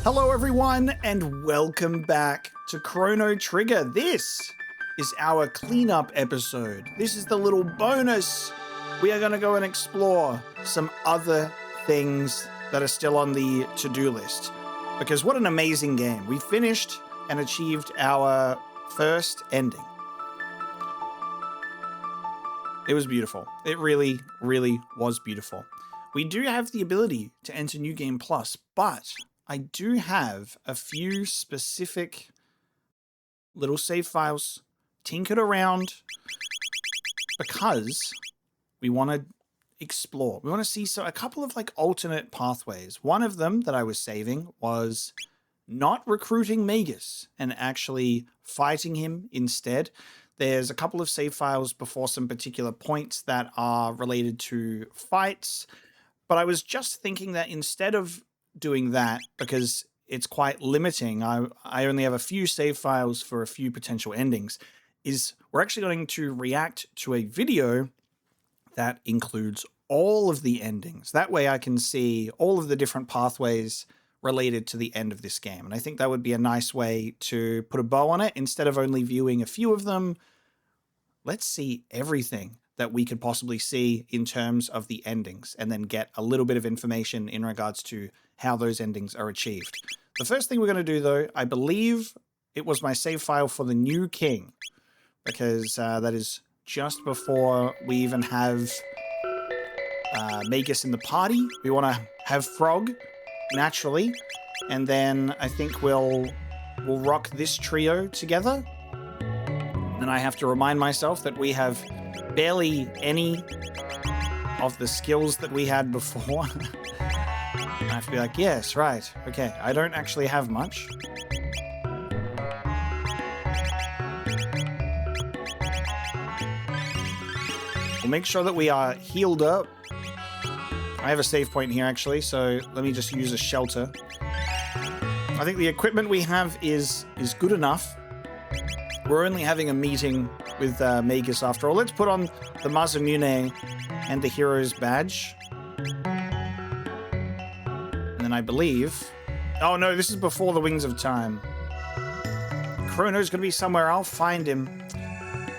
Hello everyone and welcome back to Chrono Trigger. This is our cleanup episode. This is the little bonus. We are going to go and explore some other things that are still on the to-do list. Because what an amazing game. We finished and achieved our first ending. It was beautiful. It really, really was beautiful. We do have the ability to enter New Game Plus, but I do have a few specific little save files tinkered around because we want to explore. We want to see a couple of like alternate pathways. One of them that I was saving was not recruiting Magus and actually fighting him instead. There's a couple of save files before some particular points that are related to fights, but I was just thinking that instead of doing that, because it's quite limiting, I only have a few save files for a few potential endings, is we're actually going to react to a video that includes all of the endings. That way I can see all of the different pathways related to the end of this game. And I think that would be a nice way to put a bow on it. Instead of only viewing a few of them, let's see everything that we could possibly see in terms of the endings, and then get a little bit of information in regards to how those endings are achieved. The first thing we're going to do, though, I believe it was my save file for the new king, because that is just before we even have Magus in the party. We want to have Frog, naturally, and then I think we'll rock this trio together. And I have to remind myself that we have barely any of the skills that we had before. I have to be like, yes, right, okay, I don't actually have much. We'll make sure that we are healed up. I have a save point here, actually, so let me just use a shelter. I think the equipment we have is good enough. We're only having a meeting with Magus after all. Let's put on the Masamune and the hero's badge. And then I believe... Oh no, this is before the Wings of Time. Chrono's gonna be somewhere. I'll find him.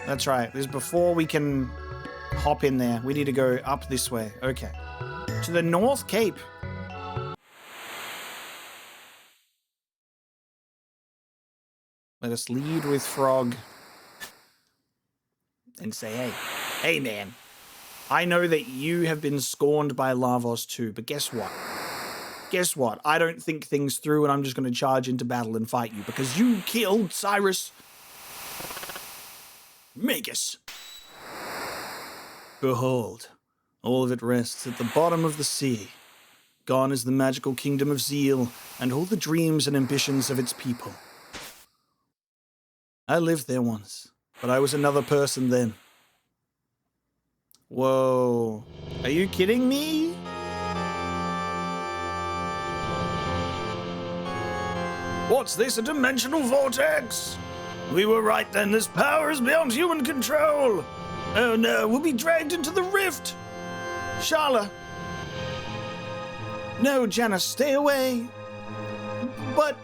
That's right. This is before we can hop in there. We need to go up this way. Okay. To the North Cape. Let us lead with Frog and say, hey man, I know that you have been scorned by Lavos too, but guess what? Guess what? I don't think things through, and I'm just going to charge into battle and fight you because you killed Cyrus. Magus. Behold, all of it rests at the bottom of the sea. Gone is the magical kingdom of Zeal and all the dreams and ambitions of its people. I lived there once, but I was another person then. Whoa. Are you kidding me? What's this, a dimensional vortex? We were right then, this power is beyond human control. Oh no, we'll be dragged into the rift. Shala. No, Janus, stay away. But...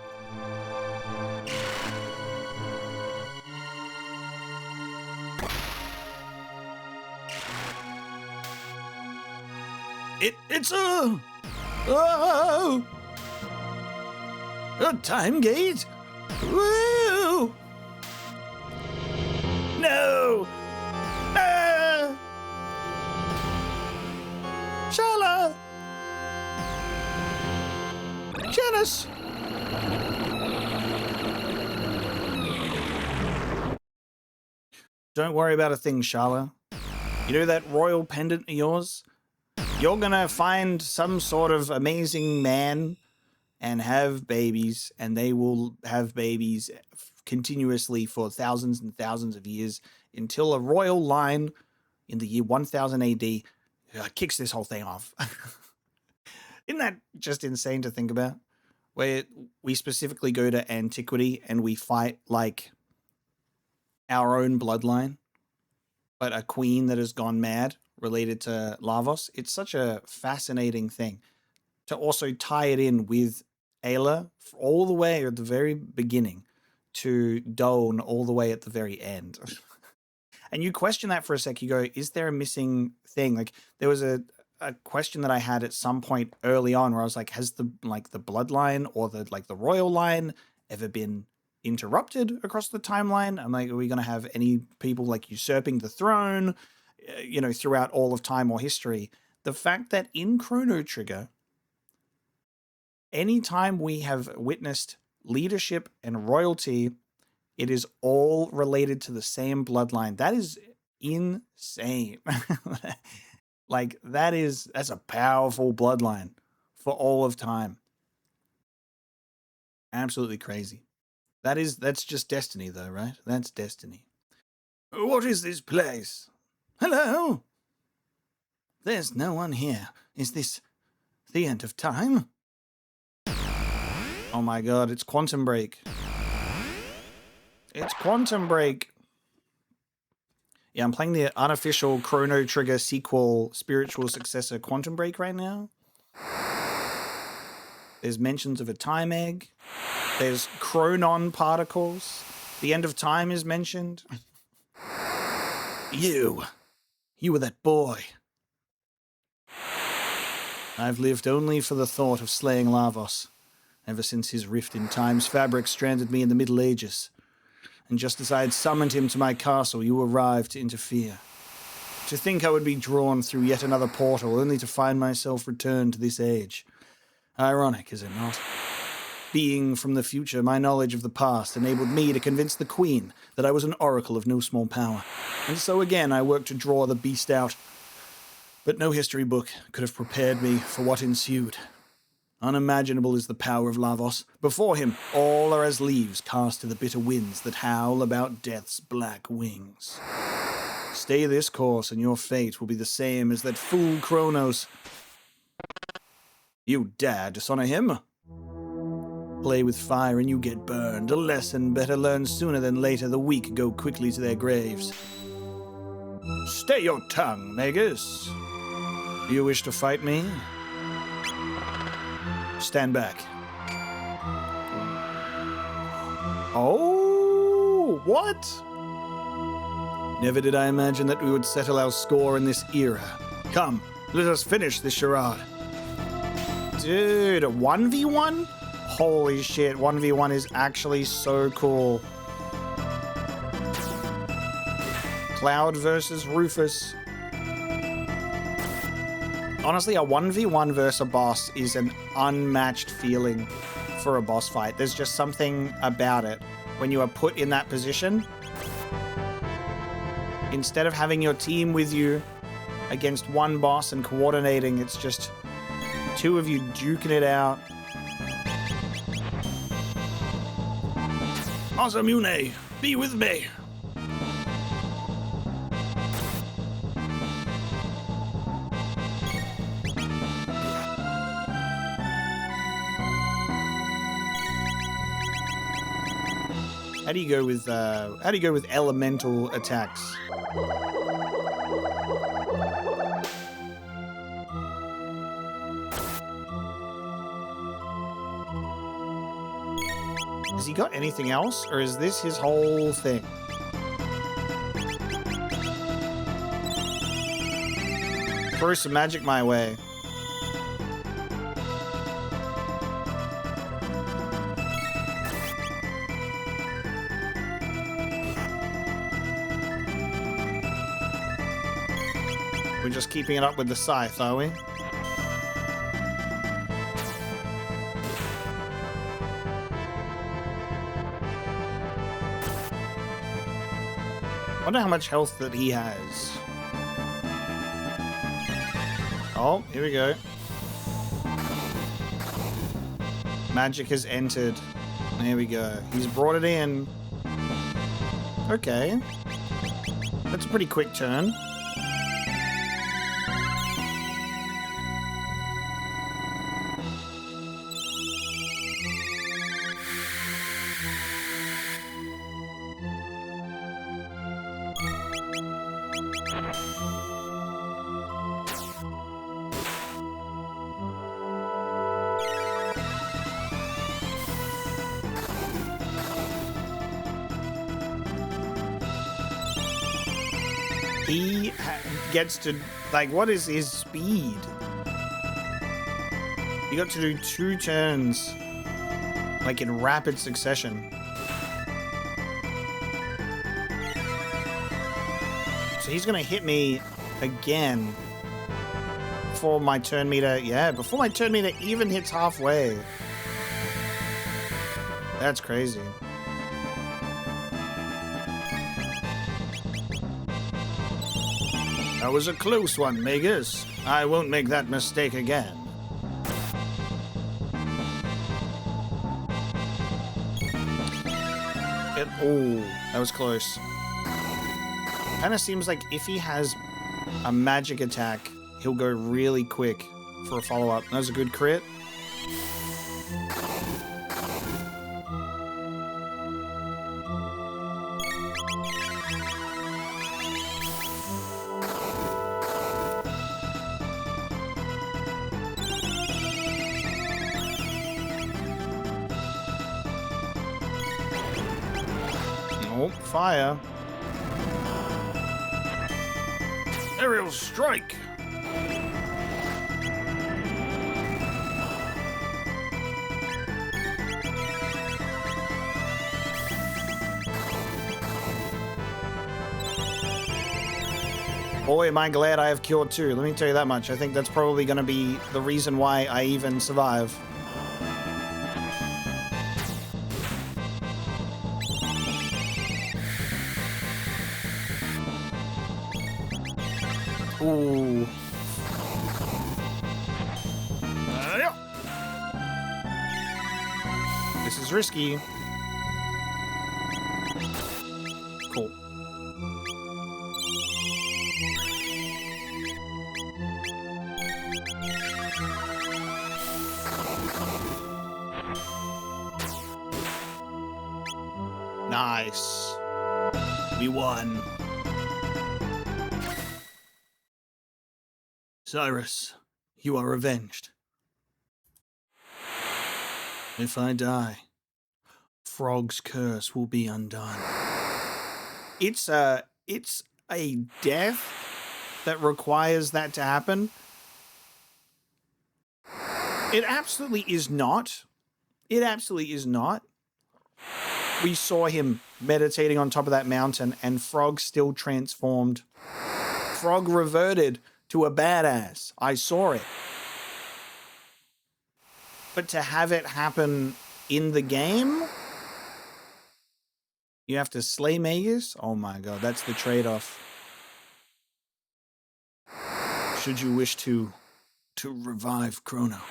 It's a time gate? Woo! No! Shala! Janus! Don't worry about a thing, Shala. You know that royal pendant of yours? You're gonna find some sort of amazing man and have babies, and they will have babies continuously for thousands and thousands of years until a royal line in the year 1000 AD kicks this whole thing off. Isn't that just insane to think about? Where we specifically go to antiquity and we fight like our own bloodline, but a queen that has gone mad related to Lavos. It's such a fascinating thing to also tie it in with Ayla all the way at the very beginning to Doan all the way at the very end. And you question that for a sec. You go, is there a missing thing? Like there was a question that I had at some point early on where I was like, has the bloodline or the royal line ever been interrupted across the timeline? I'm like, are we going to have any people like usurping the throne, throughout all of time or history? The fact that in Chrono Trigger, anytime we have witnessed leadership and royalty, it is all related to the same bloodline. That is insane. Like that's a powerful bloodline for all of time. Absolutely crazy. That's just destiny though, right? That's destiny. What is this place? Hello? There's no one here. Is this the end of time? Oh my god, it's Quantum Break. It's Quantum Break. Yeah, I'm playing the unofficial Chrono Trigger sequel spiritual successor Quantum Break right now. There's mentions of a time egg. There's chronon particles. The end of time is mentioned. You were that boy. I've lived only for the thought of slaying Lavos, ever since his rift in time's fabric stranded me in the Middle Ages. And just as I had summoned him to my castle, you arrived to interfere. To think I would be drawn through yet another portal, only to find myself returned to this age. Ironic, is it not? Being from the future, my knowledge of the past enabled me to convince the Queen that I was an oracle of no small power. And so again I worked to draw the beast out. But no history book could have prepared me for what ensued. Unimaginable is the power of Lavos. Before him, all are as leaves cast to the bitter winds that howl about death's black wings. Stay this course, and your fate will be the same as that fool Chronos. You dare dishonor him? Play with fire and you get burned. A lesson better learned sooner than later. The weak go quickly to their graves. Stay your tongue, Magus. Do you wish to fight me? Stand back. Oh, what? Never did I imagine that we would settle our score in this era. Come, let us finish this charade. Dude, 1v1? Holy shit, 1v1 is actually so cool. Cloud versus Rufus. Honestly, a 1v1 versus a boss is an unmatched feeling for a boss fight. There's just something about it. When you are put in that position, instead of having your team with you against one boss and coordinating, it's just two of you duking it out. Masamune, be with me. How do you go with elemental attacks? Has he got anything else, or is this his whole thing? Throw some magic my way. We're just keeping it up with the scythe, are we? Wonder how much health that he has. Oh, here we go. Magic has entered. There we go. He's brought it in. Okay. That's a pretty quick turn. he gets to, like, what is his speed? He got to do 2 turns, like, in rapid succession. So he's gonna hit me again before my turn meter, before my turn meter even hits halfway. That's crazy. That was a close one, Magus. I won't make that mistake again. Oh, that was close. Kind of seems like if he has a magic attack, he'll go really quick for a follow-up. That was a good crit. Oh, fire. Aerial strike. Boy, am I glad I have cured 2. Let me tell you that much. I think that's probably going to be the reason why I even survive. Ooh. This is risky. Cool. Nice. We won. Cyrus, you are avenged. If I die, Frog's curse will be undone. It's a death that requires that to happen. It absolutely is not. It absolutely is not. We saw him meditating on top of that mountain, and Frog still transformed. Frog reverted to a badass. I saw it. But to have it happen in the game, you have to slay Magus? Oh my god, that's the trade-off. Should you wish to revive Chrono,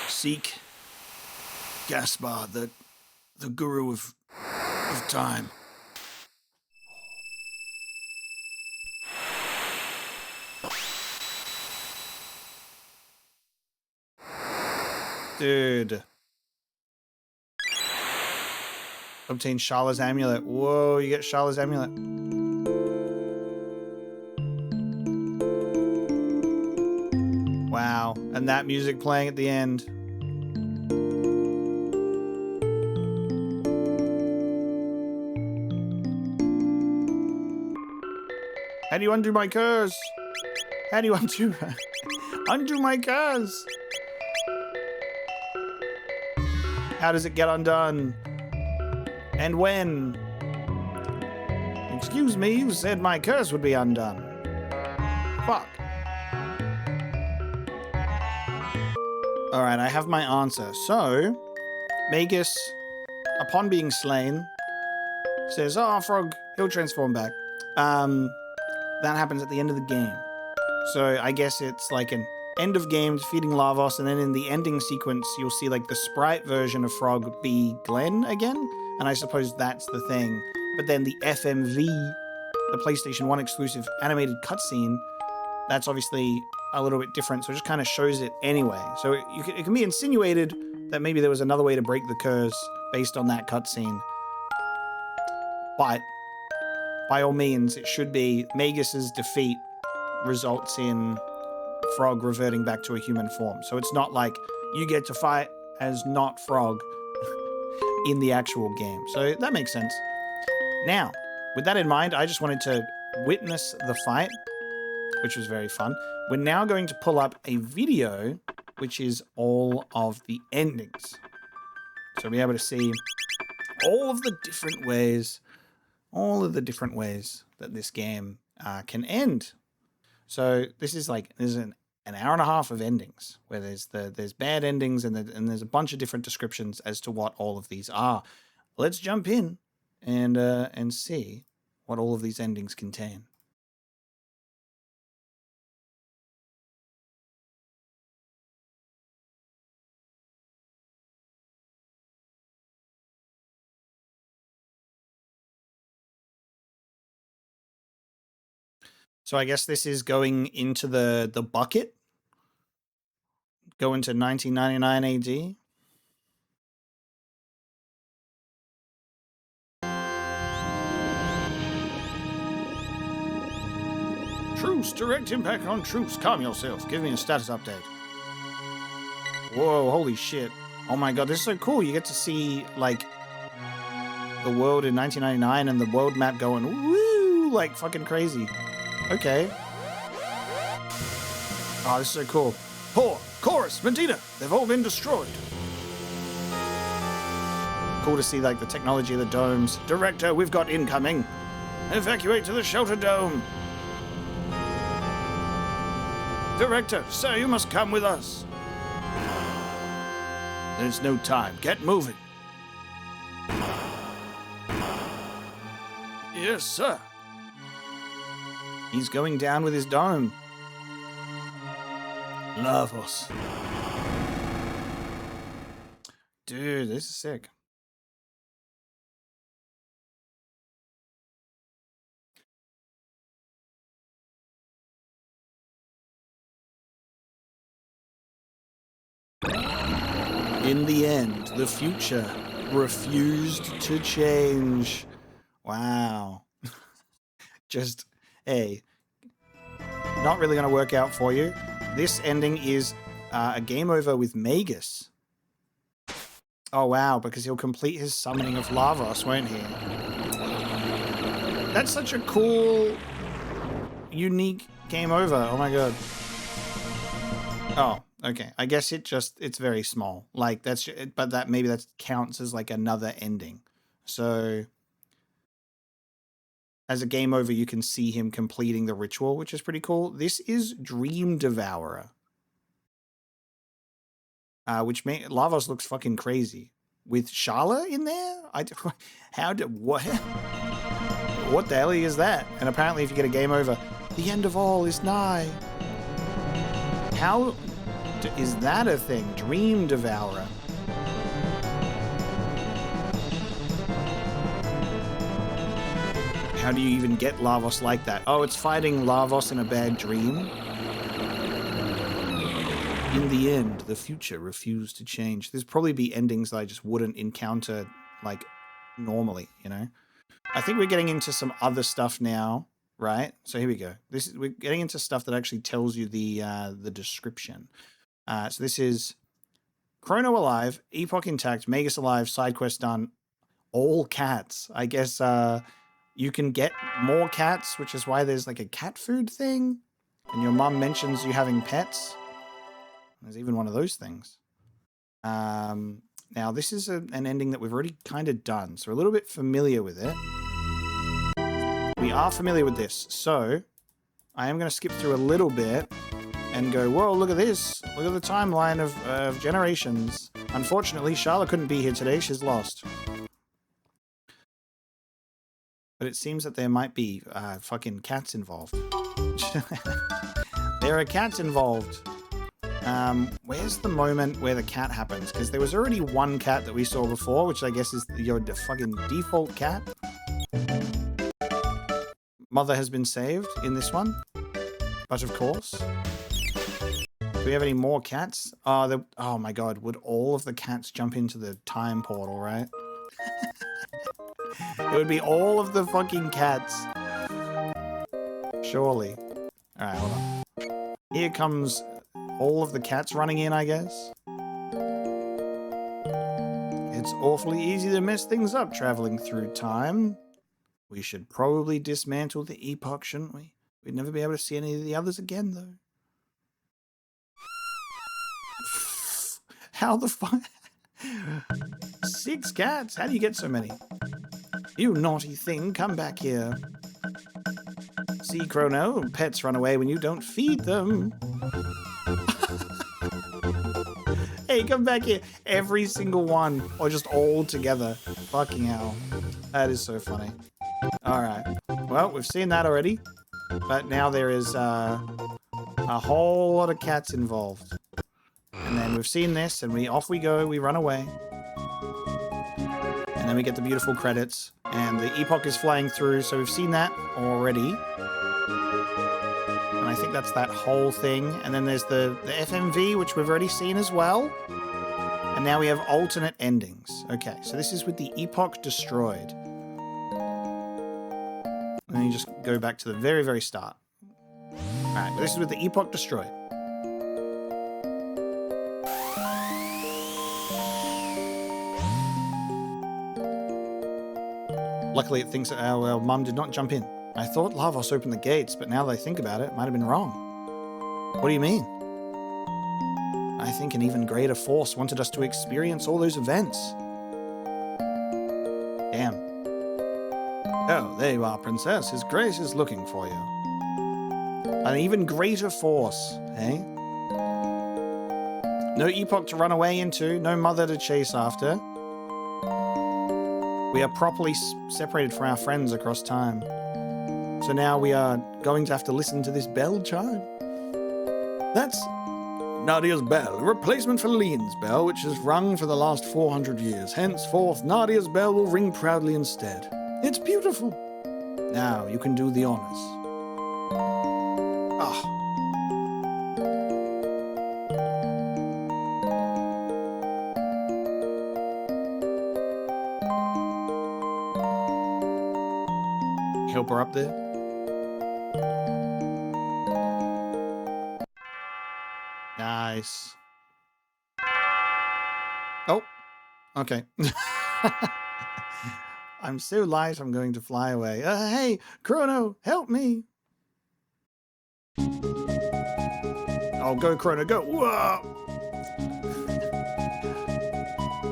seek Gaspar, the guru of time. Dude. Obtain Sharla's amulet. Whoa, you get Sharla's amulet. Wow. And that music playing at the end. How do you undo my curse? How do you undo my curse? How does it get undone? And when? Excuse me, you said my curse would be undone. Fuck. Alright, I have my answer. So, Magus, upon being slain, says, oh, Frog, he'll transform back. That happens at the end of the game. So I guess it's like an end of game defeating Lavos, and then in the ending sequence, you'll see like the sprite version of Frog be Glenn again. And I suppose that's the thing. But then the FMV, the PlayStation 1 exclusive animated cutscene, that's obviously a little bit different. So it just kind of shows it anyway. So it can be insinuated that maybe there was another way to break the curse based on that cutscene. But by all means, it should be Magus's defeat results in Frog reverting back to a human form. So it's not like you get to fight as not Frog in the actual game. So that makes sense. Now, with that in mind, I just wanted to witness the fight, which was very fun. We're now going to pull up a video, which is all of the endings. So we'll be able to see all of the different ways, that this game can end. So this is an hour and a half of endings where there's bad endings and there's a bunch of different descriptions as to what all of these are. Let's jump in and see what all of these endings contain. So I guess this is going into the bucket, go into 1999 AD. Truce, direct impact on truce. Calm yourself. Give me a status update. Whoa, holy shit. Oh my god, this is so cool. You get to see, like, the world in 1999 and the world map going, woo, like, fucking crazy. Okay. Oh, this is so cool. Poor, Chorus, Medina, they've all been destroyed. Cool to see, like, the technology of the domes. Director, we've got incoming. Evacuate to the shelter dome. Director, sir, you must come with us. There's no time. Get moving. Yes, sir. He's going down with his dome. Lavos. Dude, this is sick. In the end, the future refused to change. Wow. Just, hey, not really going to work out for you. This ending is a game over with Magus. Oh, wow, because he'll complete his summoning of Lavos, won't he? That's such a cool, unique game over. Oh, my God. Oh, okay. I guess it's very small. Like, but maybe that counts as, like, another ending. So as a game over, you can see him completing the ritual, which is pretty cool. This is Dream Devourer. Lavos looks fucking crazy. With Shala in there? What the hell is that? And apparently if you get a game over, the end of all is nigh. How is that a thing? Dream Devourer. How do you even get Lavos like that? Oh, it's fighting Lavos in a bad dream? In the end, the future refused to change. There's probably be endings that I just wouldn't encounter, like, normally, you know? I think we're getting into some other stuff now, right? So here we go. We're getting into stuff that actually tells you the description. So this is Chrono alive, Epoch intact, Magus alive, side quest done, all cats. I guess you can get more cats, which is why there's like a cat food thing. And your mum mentions you having pets. There's even one of those things. Now, this is an ending that we've already kind of done, so we're a little bit familiar with it. We are familiar with this, so I am going to skip through a little bit and go, whoa, look at this. Look at the timeline of generations. Unfortunately, Charlotte couldn't be here today. She's lost. But it seems that there might be fucking cats involved. There are cats involved. Where's the moment where the cat happens? Because there was already one cat that we saw before, which I guess is your fucking default cat. Mother has been saved in this one. But of course. Do we have any more cats? Oh my god, would all of the cats jump into the time portal, right? It would be all of the fucking cats. Surely. Alright, hold on. Here comes all of the cats running in, I guess. It's awfully easy to mess things up traveling through time. We should probably dismantle the epoch, shouldn't we? We'd never be able to see any of the others again, though. How the fuck? 6 cats? How do you get so many? You naughty thing, come back here. See, Chrono, pets run away when you don't feed them. Hey, come back here. Every single one, or just all together. Fucking hell. That is so funny. Alright. Well, we've seen that already. But now there is a whole lot of cats involved. And then we've seen this, and off we go, we run away. And then we get the beautiful credits. And the epoch is flying through, so we've seen that already. And I think that's that whole thing. And then there's the FMV, which we've already seen as well. And now we have alternate endings. Okay, so this is with the epoch destroyed. And then you just go back to the very, very start. Alright, this is with the epoch destroyed. Luckily it thinks that our mum did not jump in. I thought Lavos opened the gates, but now that I think about it, it might have been wrong. What do you mean? I think an even greater force wanted us to experience all those events. Damn. Oh, there you are, Princess. His Grace is looking for you. An even greater force, eh? No epoch to run away into, no mother to chase after. We are properly separated from our friends across time. So now we are going to have to listen to this bell chime. That's Nadia's bell, a replacement for Lean's bell, which has rung for the last 400 years. Henceforth, Nadia's bell will ring proudly instead. It's beautiful. Now you can do the honors. Ah. Help her up there. Nice. Oh, okay. I'm so light, I'm going to fly away. Hey, Chrono, help me. Oh, go, Chrono, go. Whoa.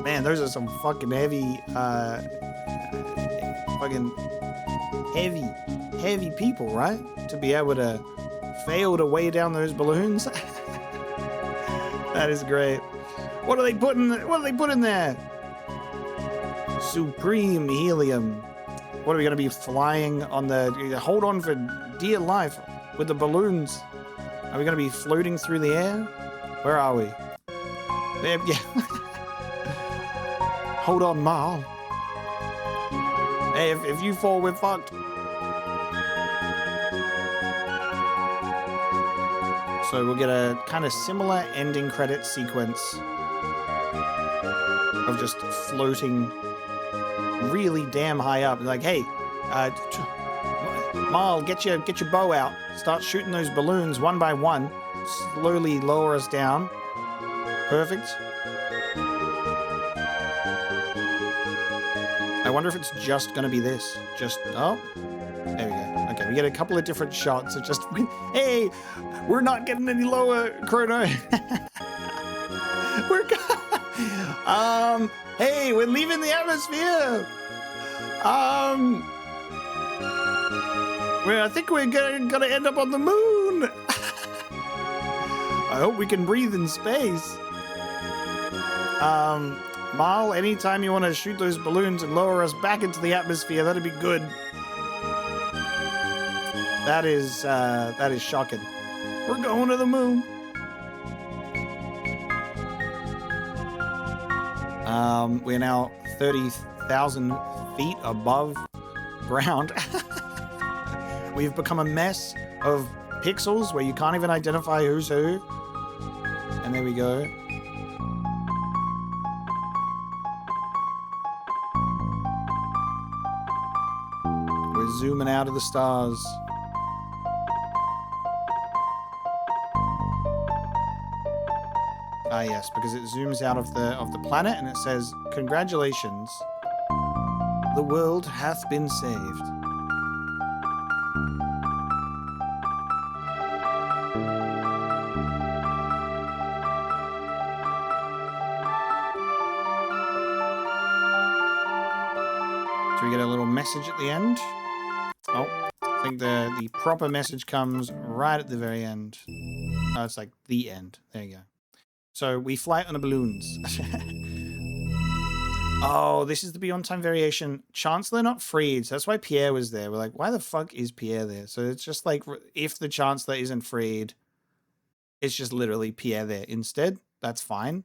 Man, those are some fucking heavy, heavy people, right? To be able to fail to weigh down those balloons. That is great. What are they putting there? Supreme helium. What are we going to be flying on the... Hold on for dear life with the balloons. Are we going to be floating through the air? Where are we? There, yeah. Hold on, Marl. Hey, if you fall, we're fucked. So we'll get a kind of similar ending credit sequence of just floating really damn high up. Like, hey, Marl, get your bow out. Start shooting those balloons one by one. Slowly lower us down. Perfect. I wonder if it's just going to be this. Just, oh, there we go. Okay, we get a couple of different shots of just, hey, we're not getting any lower, Chrono. Hey, we're leaving the atmosphere. I think we're gonna end up on the moon. I hope we can breathe in space. Marl, anytime you want to shoot those balloons and lower us back into the atmosphere, that'd be good. That is shocking. We're going to the moon. We're now 30,000 feet above ground. We've become a mess of pixels where you can't even identify who's who. And there we go. We're zooming out of the stars. Ah, yes, because it zooms out of the planet and it says, "Congratulations, the world hath been saved." Do we get a little message at the end? Oh, I think the proper message comes right at the very end. Oh, it's like the end. There you go. So we fly on the balloons. Oh, this is the Beyond Time variation. Chancellor not freed. So that's why Pierre was there. We're like, why the fuck is Pierre there? So it's just like, if the Chancellor isn't freed, it's just literally Pierre there instead. That's fine.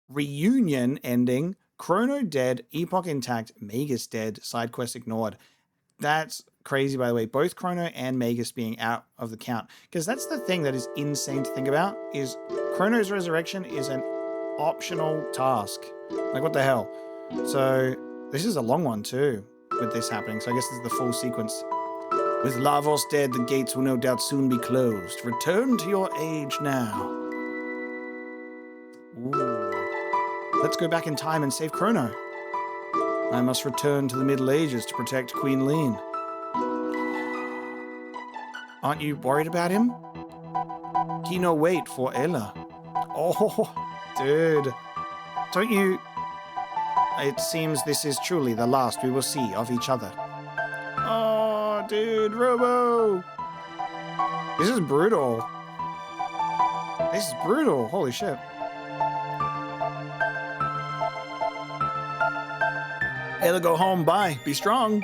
Reunion ending. Chrono dead. Epoch intact. Magus dead. Side quest ignored. That's crazy, by the way. Both Chrono and Magus being out of the count. Because that's the thing that is insane to think about, is Chrono's resurrection is an optional task. Like, what the hell? So this is a long one too, with this happening. So I guess this is the full sequence. With Lavos dead, the gates will no doubt soon be closed. Return to your age now. Ooh. Let's go back in time and save Chrono. I must return to the Middle Ages to protect Queen Lean. Aren't you worried about him? Kino wait for Ella. Oh, dude. Don't you... It seems this is truly the last we will see of each other. Oh, dude, Robo! This is brutal. This is brutal. Holy shit. Ella, go home. Bye. Be strong.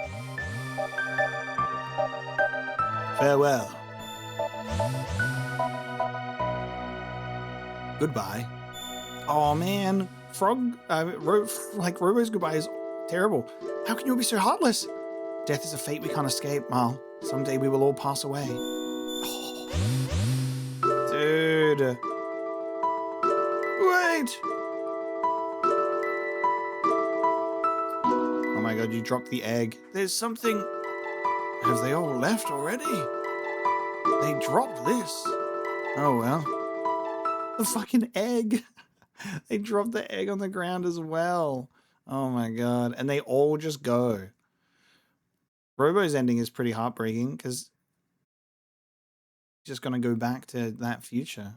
Farewell. Goodbye. Oh man, Frog, Robo's goodbye is terrible. How can you all be so heartless? Death is a fate we can't escape, Mal. Someday we will all pass away. Oh. Dude. Wait. Oh my god, you dropped the egg. There's something... Have they all left already? They dropped this. Oh well. The fucking egg. They dropped the egg on the ground as well. Oh my god. And they all just go. Robo's ending is pretty heartbreaking because he's just going to go back to that future.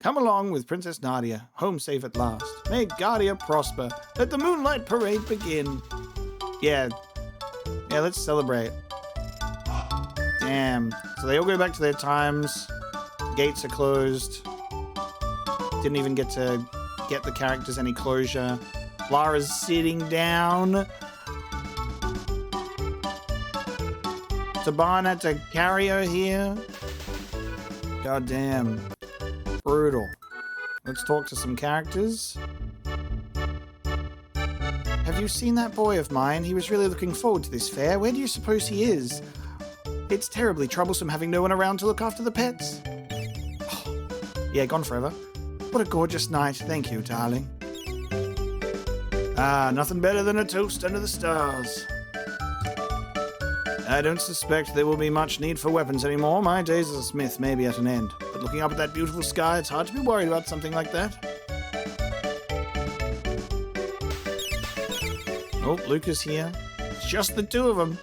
Come along with Princess Nadia. Home safe at last. May Guardia prosper. Let the Moonlight Parade begin. Yeah. Yeah, let's celebrate. Damn. So they all go back to their times. Gates are closed. Didn't even get to get the characters any closure. Lara's sitting down. Saban had to carry her here. God damn. Brutal. Let's talk to some characters. Have you seen that boy of mine? He was really looking forward to this fair. Where do you suppose he is? It's terribly troublesome having no one around to look after the pets. Oh, yeah, gone forever. What a gorgeous night. Thank you, darling. Ah, nothing better than a toast under the stars. I don't suspect there will be much need for weapons anymore. My days as a smith may be at an end. But looking up at that beautiful sky, it's hard to be worried about something like that. Oh, Luca's here. It's just the two of them.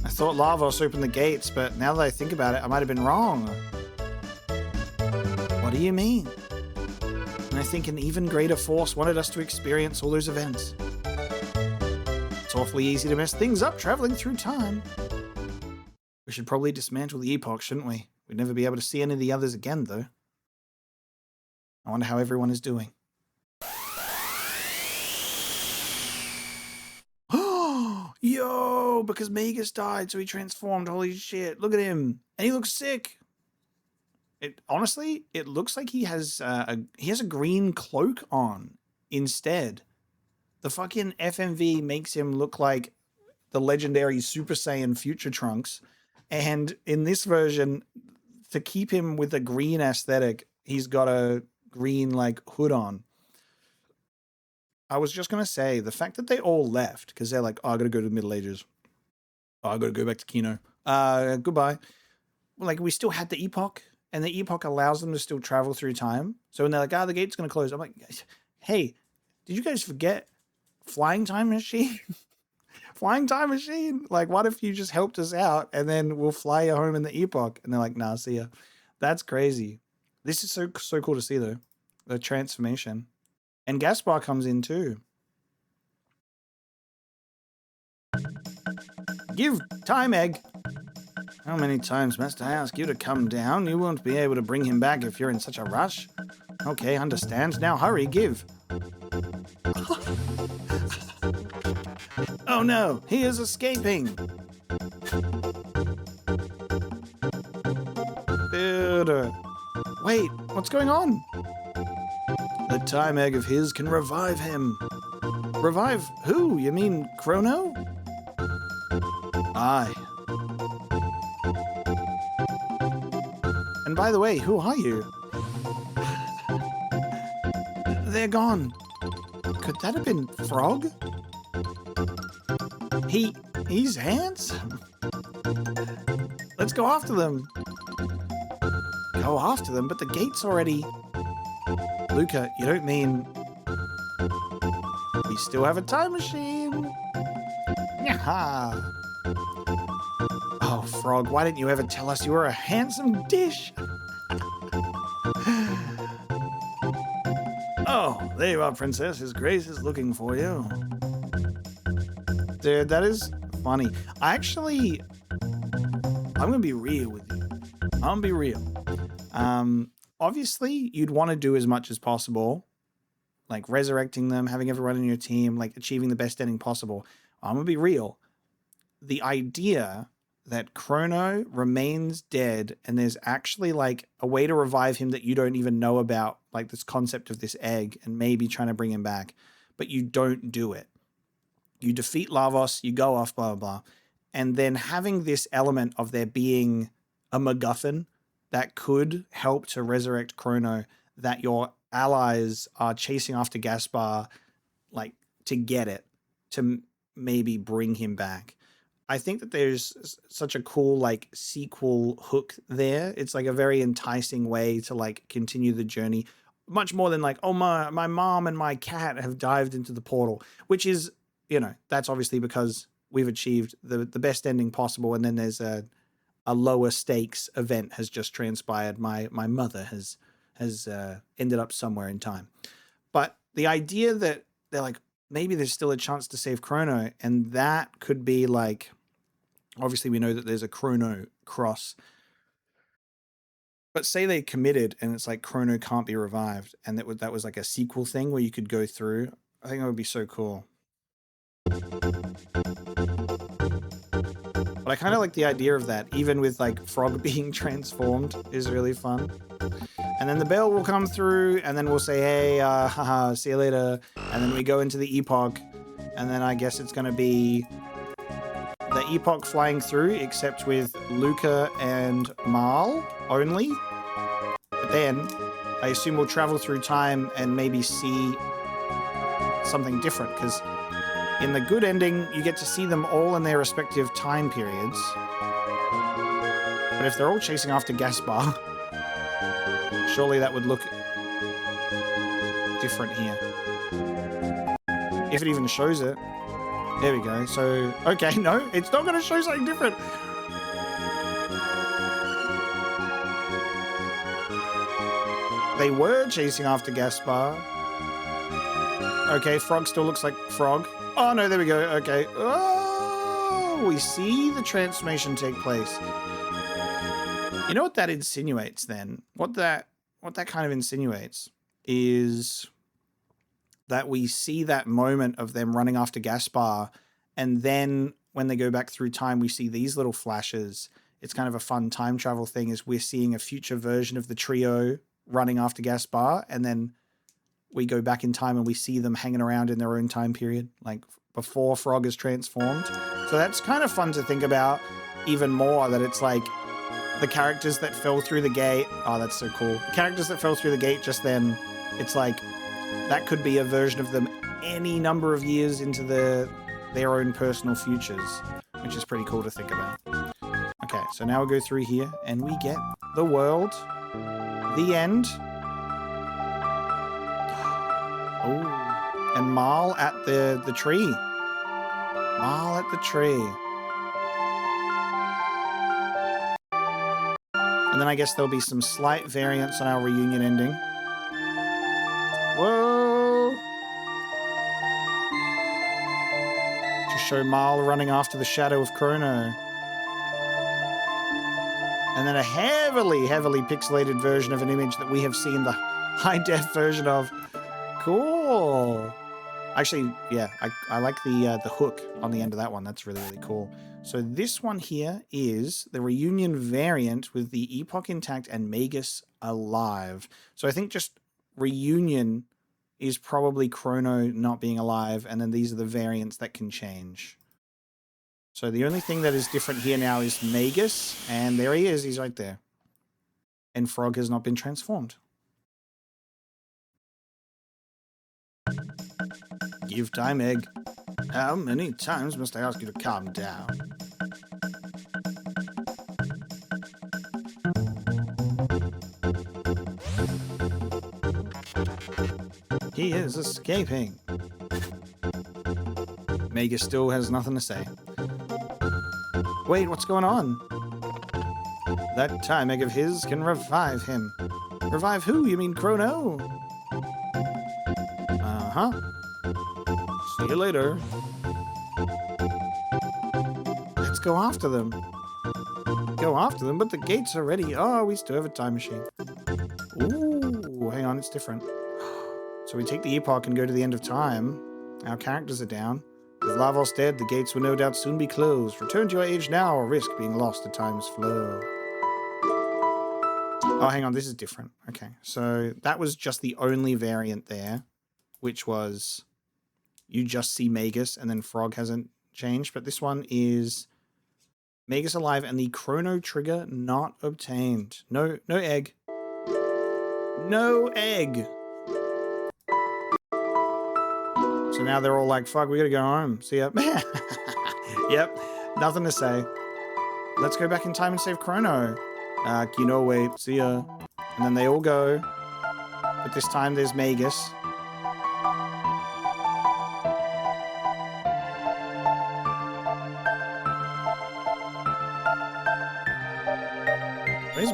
I thought Lavos opened the gates, but now that I think about it, I might have been wrong. What do you mean? And I think an even greater force wanted us to experience all those events. It's awfully easy to mess things up traveling through time. We should probably dismantle the epoch, shouldn't we? We'd never be able to see any of the others again, though. I wonder how everyone is doing. Yo, because Magus died, so he transformed. Holy shit, look at him. And he looks sick. Honestly, it looks like he has a green cloak on instead. The fucking FMV makes him look like the legendary Super Saiyan Future Trunks. And in this version, to keep him with a green aesthetic, he's got a green like hood on. I was just going to say, the fact that they all left, because they're like, oh, I got to go to the Middle Ages. Oh, I got to go back to Kino. Goodbye. Like, we still had the Epoch, and the Epoch allows them to still travel through time. So when they're like, the gate's going to close, I'm like, hey, did you guys forget Flying Time Machine? Flying Time Machine? Like, what if you just helped us out, and then we'll fly you home in the Epoch? And they're like, nah, see ya. That's crazy. This is so cool to see, though. The transformation. And Gaspar comes in too. Give time egg. How many times must I ask you to come down? You won't be able to bring him back if you're in such a rush. Okay, understand. Now hurry, give. Oh no, he is escaping. Dude. Wait, what's going on? The time egg of his can revive him. Revive who? You mean Chrono? Aye. And by the way, who are you? They're gone. Could that have been Frog? He's handsome. Let's go after them. Go after them, but the gate's already... Luca, you don't mean... We still have a time machine. Yaha. Oh, Frog, why didn't you ever tell us you were a handsome dish? Oh, there you are, Princess. His Grace is looking for you. Dude, that is funny. I'm going to be real with you. I'm going to be real. Obviously, you'd want to do as much as possible, like resurrecting them, having everyone in your team, like achieving the best ending possible. I'm going to be real. The idea that Chrono remains dead and there's actually like a way to revive him that you don't even know about, like this concept of this egg and maybe trying to bring him back, but you don't do it. You defeat Lavos, you go off, blah, blah, blah. And then having this element of there being a MacGuffin that could help to resurrect Chrono, that your allies are chasing after Gaspar, like to get it, to maybe bring him back. I think that there's such a cool like sequel hook there. It's like a very enticing way to like continue the journey, much more than like, oh, my mom and my cat have dived into the portal, which is, you know, that's obviously because we've achieved the best ending possible. And then there's a lower stakes event has just transpired. My mother has ended up somewhere in time. But the idea that they're like, maybe there's still a chance to save Chrono, and that could be like, obviously we know that there's a Chrono cross, but say they committed and it's like Chrono can't be revived, and that was like a sequel thing where you could go through. I think that would be so cool. But I kind of like the idea of that, even with like Frog being transformed is really fun. And then the bell will come through and then we'll say, hey, haha, see you later. And then we go into the epoch. And then I guess it's going to be the epoch flying through, except with Luca and Marl only. But then I assume we'll travel through time and maybe see something different, because in the good ending, you get to see them all in their respective time periods. But if they're all chasing after Gaspar, surely that would look different here. If it even shows it. There we go. So, okay, no, it's not going to show something different. They were chasing after Gaspar. Okay, Frog still looks like Frog. Oh, no, there we go. Okay. Oh, we see the transformation take place. You know what that insinuates then? What that kind of insinuates is that we see that moment of them running after Gaspar, and then when they go back through time, we see these little flashes. It's kind of a fun time travel thing, is we're seeing a future version of the trio running after Gaspar, and then we go back in time and we see them hanging around in their own time period, like before Frog is transformed. So that's kind of fun to think about even more, that it's like the characters that fell through the gate. Oh, that's so cool. The characters that fell through the gate just then, it's like that could be a version of them any number of years into their own personal futures, which is pretty cool to think about. Okay, so now we go through here and we get the world, the end. Oh, and Marl at the tree. Marl at the tree. And then I guess there'll be some slight variance on our reunion ending. Whoa! To show Marl running after the shadow of Chrono. And then a heavily, heavily pixelated version of an image that we have seen the high-def version of. Cool. Actually, yeah, I like the hook on the end of that one. That's really, really cool. So this one here is the reunion variant with the Epoch intact and Magus alive. So I think just reunion is probably Chrono not being alive, and then these are the variants that can change. So the only thing that is different here now is Magus, and there he is, he's right there. And Frog has not been transformed. Give time, egg. How many times must I ask you to calm down? He is escaping. Magus still has nothing to say. Wait, what's going on? That time egg of his can revive him. Revive who? You mean Chrono? Uh-huh. See you later. Let's go after them. Go after them, but the gates are ready. Oh, we still have a time machine. Ooh, hang on, it's different. So we take the Epoch and go to the end of time. Our characters are down. With Lavos dead, the gates will no doubt soon be closed. Return to your age now or risk being lost to time's flow. Oh, hang on, this is different. Okay, so that was just the only variant there, which was you just see Magus and then Frog hasn't changed. But this one is Magus alive and the Chrono trigger not obtained. No egg. No egg. So now they're all like, fuck, we gotta go home. See ya. Yep, nothing to say. Let's go back in time and save Chrono. Wait, see ya. And then they all go. But this time there's Magus. Where's...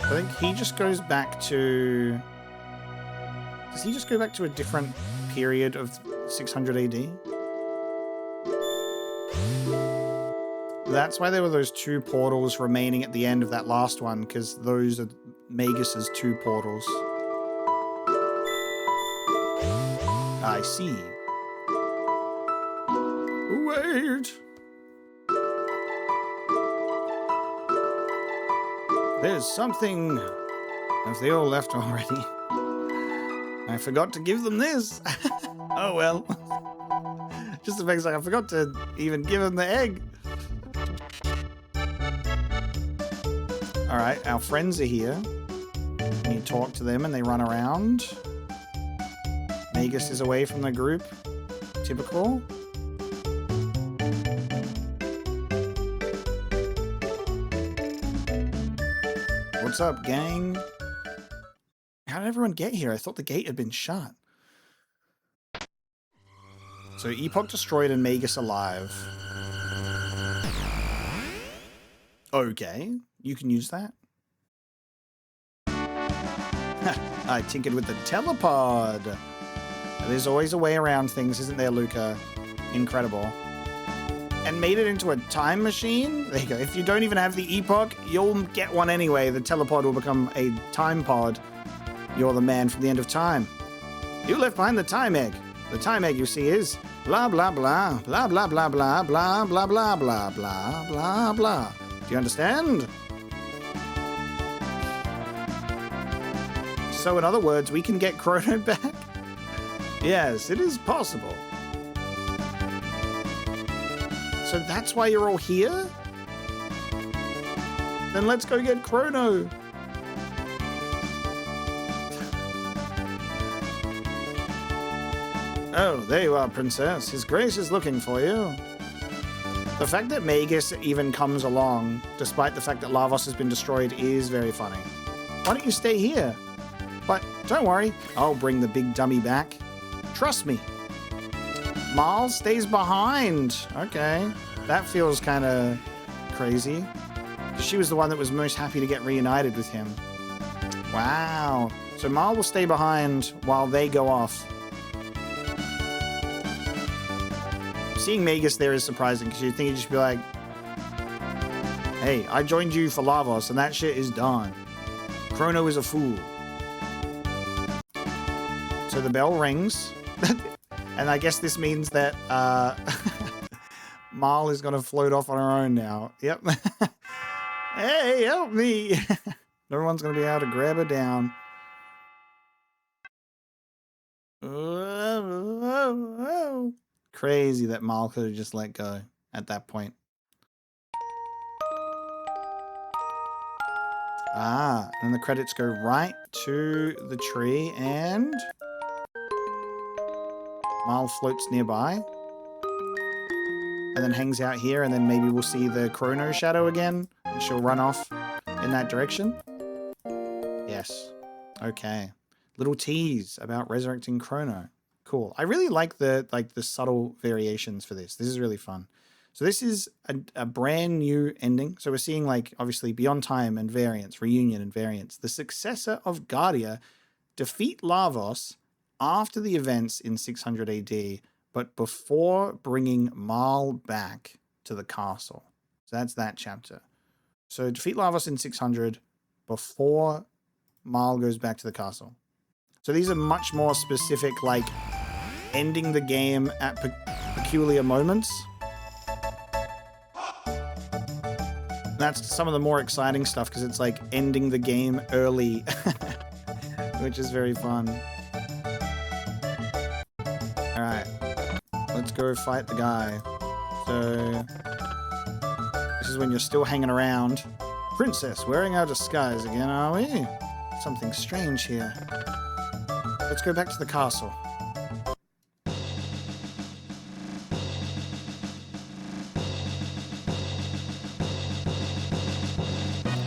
I think he just goes back to... Does he just go back to a different period of 600 AD? That's why there were those two portals remaining at the end of that last one, because those are Magus's two portals. I see. Wait! There's something... Have they all left already? I forgot to give them this. Oh well. Just the fact like I forgot to even give them the egg. Alright, our friends are here. You talk to them and they run around. Magus is away from the group. Typical. What's up, gang? How did everyone get here? I thought the gate had been shut. So Epoch destroyed and Magus alive. Okay, you can use that. I tinkered with the telepod. There's always a way around things, isn't there, Luca? Incredible. And made it into a time machine? There you go. If you don't even have the Epoch, you'll get one anyway. The telepod will become a time pod. You're the man from the end of time. You left behind the time egg. The time egg, you see, is blah, blah, blah, blah, blah, blah, blah, blah, blah, blah, blah, blah, blah, blah. Do you understand? So in other words, we can get Chrono back? Yes, it is possible. So that's why you're all here? Then let's go get Chrono. Oh, there you are, Princess. His Grace is looking for you. The fact that Magus even comes along, despite the fact that Lavos has been destroyed, is very funny. Why don't you stay here? But don't worry, I'll bring the big dummy back. Trust me. Marl stays behind. Okay, that feels kind of crazy. She was the one that was most happy to get reunited with him. Wow. So So Marl will stay behind while they go off. Seeing Magus there is surprising because you'd think he'd just be like, hey, I joined you for Lavos and that shit is done. Chrono is a fool. So the bell rings. And I guess this means that Marl is going to float off on her own now. Yep. Hey, help me. Everyone's going to be able to grab her down. Crazy that Marl could have just let go at that point. Ah, and the credits go right to the tree and Marl floats nearby. And then hangs out here, and then maybe we'll see the Chrono shadow again, and she'll run off in that direction. Yes. Okay. Little tease about resurrecting Chrono. Cool. I really like the subtle variations for this. This is really fun. So this is a brand new ending. So we're seeing obviously Beyond Time and Variants, Reunion and Variants. The successor of Guardia defeat Lavos after the events in 600 AD, but before bringing Marl back to the castle. So that's that chapter. So defeat Lavos in 600 before Marl goes back to the castle. So these are much more specific, ending the game at peculiar moments. That's some of the more exciting stuff because it's ending the game early, which is very fun. All right. Let's go fight the guy. So this is when you're still hanging around. Princess, wearing our disguise again, are we? Something strange here. Let's go back to the castle.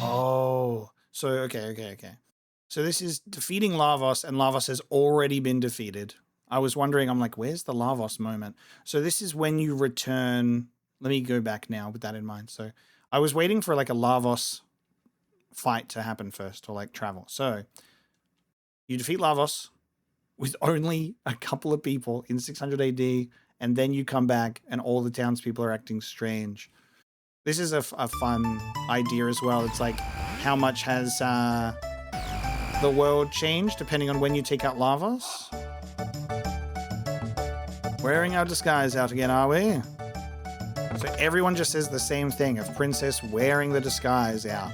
Oh, so okay. So this is defeating Lavos, and Lavos has already been defeated. I was wondering, I'm like, where's the Lavos moment? So this is when you return. Let me go back now with that in mind. So I was waiting for a Lavos fight to happen first, or travel. So you defeat Lavos with only a couple of people in 600 AD, and then you come back and all the townspeople are acting strange. This is a fun idea as well. It's how much has the world changed depending on when you take out Lavos? Wearing our disguise out again, are we? So everyone just says the same thing of Princess wearing the disguise out.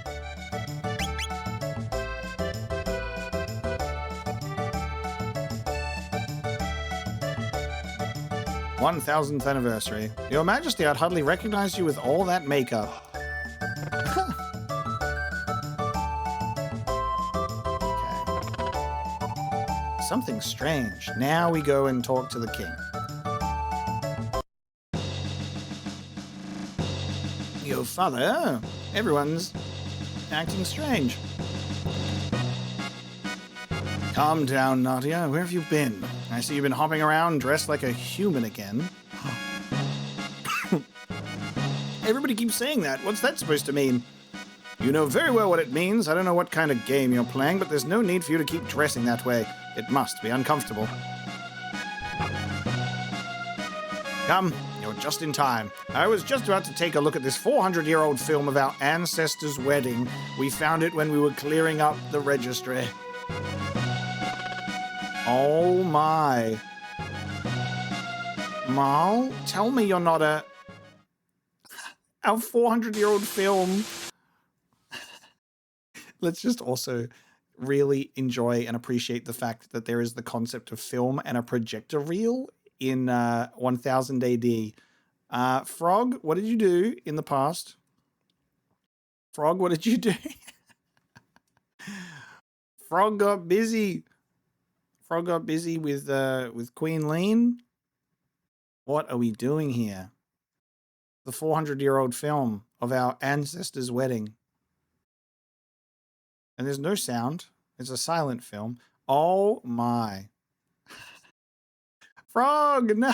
"1,000th anniversary. Your Majesty, I'd hardly recognize you with all that makeup." Okay. Something strange. Now we go and talk to the king. Your father? Everyone's acting strange. Calm down, Nadia. Where have you been? I see you've been hopping around dressed like a human again. Everybody keeps saying that. What's that supposed to mean? You know very well what it means. I don't know what kind of game you're playing, but there's no need for you to keep dressing that way. It must be uncomfortable. Come, you're just in time. I was just about to take a look at this 400-year-old film of our ancestors' wedding. We found it when we were clearing up the registry. Oh my. Marl, tell me you're not our 400-year-old film. Let's just also really enjoy and appreciate the fact that there is the concept of film and a projector reel in 1000 AD. Frog, what did you do in the past? Frog, what did you do? Frog got busy. Frog got busy with Queen Lean. What are we doing here? The 400-year-old film of our ancestors' wedding. And there's no sound. It's a silent film. Oh my. Frog, no.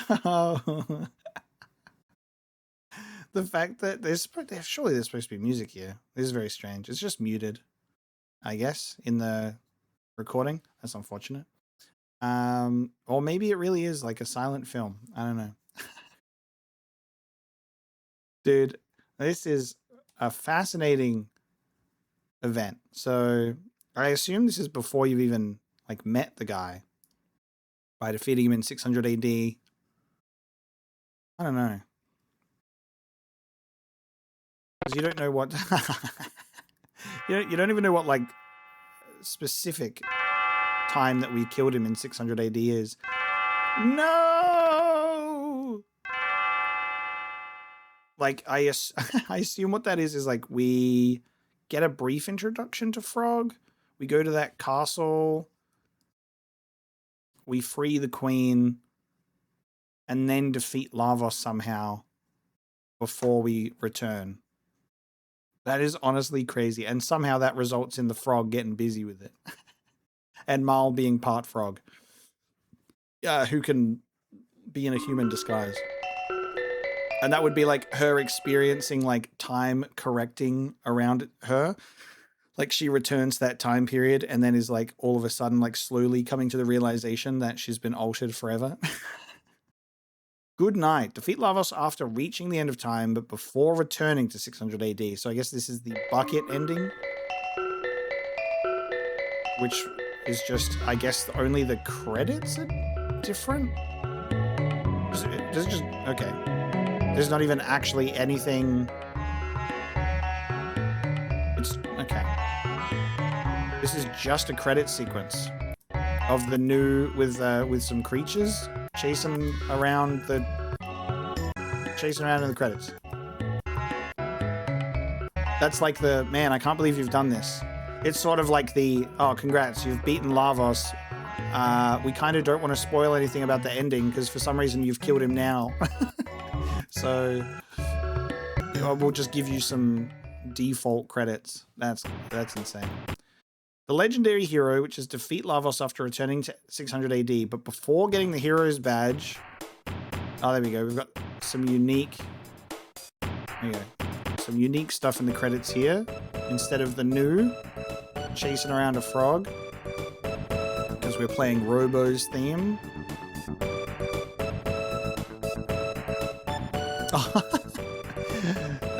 The fact that surely there's supposed to be music here. This is very strange. It's just muted, I guess, in the recording. That's unfortunate. Or maybe it really is like a silent film. I don't know. Dude, this is a fascinating event. So I assume this is before you've even like met the guy by defeating him in 600 AD. I don't know. Because you don't know what you don't even know what like specific time that we killed him in 600 AD is. No! Like I assume what that is like we get a brief introduction to Frog. We go to that castle. We free the queen. And then defeat Lavos somehow before we return. That is honestly crazy. And somehow that results in the frog getting busy with it. And Mal being part frog. Who can be in a human disguise. And that would be like her experiencing like time correcting around her. Like she returns to that time period and then is like all of a sudden like slowly coming to the realization that she's been altered forever. Good night. Defeat Lavos after reaching the end of time, but before returning to 600 AD. So I guess this is the bucket ending. Which is just, I guess, only the credits are different? Does it just... Okay. There's not even actually anything... It's... Okay. This is just a credit sequence of the new... with some creatures chasing around in the credits. That's like the, man, I can't believe you've done this. It's sort of like the, oh, congrats, you've beaten Lavos. We kind of don't want to spoil anything about the ending because for some reason you've killed him now. So we'll just give you some default credits. That's insane. The legendary hero, which is defeat Lavos after returning to 600 AD, but before getting the hero's badge... Oh, there we go. We've got some unique... There you go. Some unique stuff in the credits here. Instead of the new chasing around a frog. Because we're playing Robo's theme.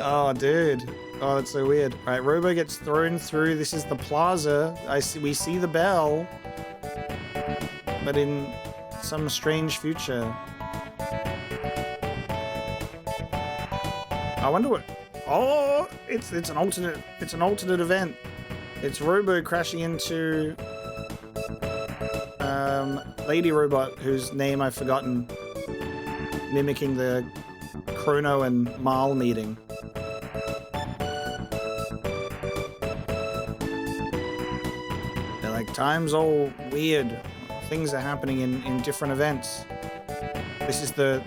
Oh, dude. Oh, that's so weird. All right, Robo gets thrown through. This is the plaza. We see the bell, but in some strange future. I wonder what. Oh, it's an alternate. It's an alternate event. It's Robo crashing into Lady Robot, whose name I've forgotten, mimicking the Chrono and Mal meeting. Time's all weird. Things are happening in different events. This is the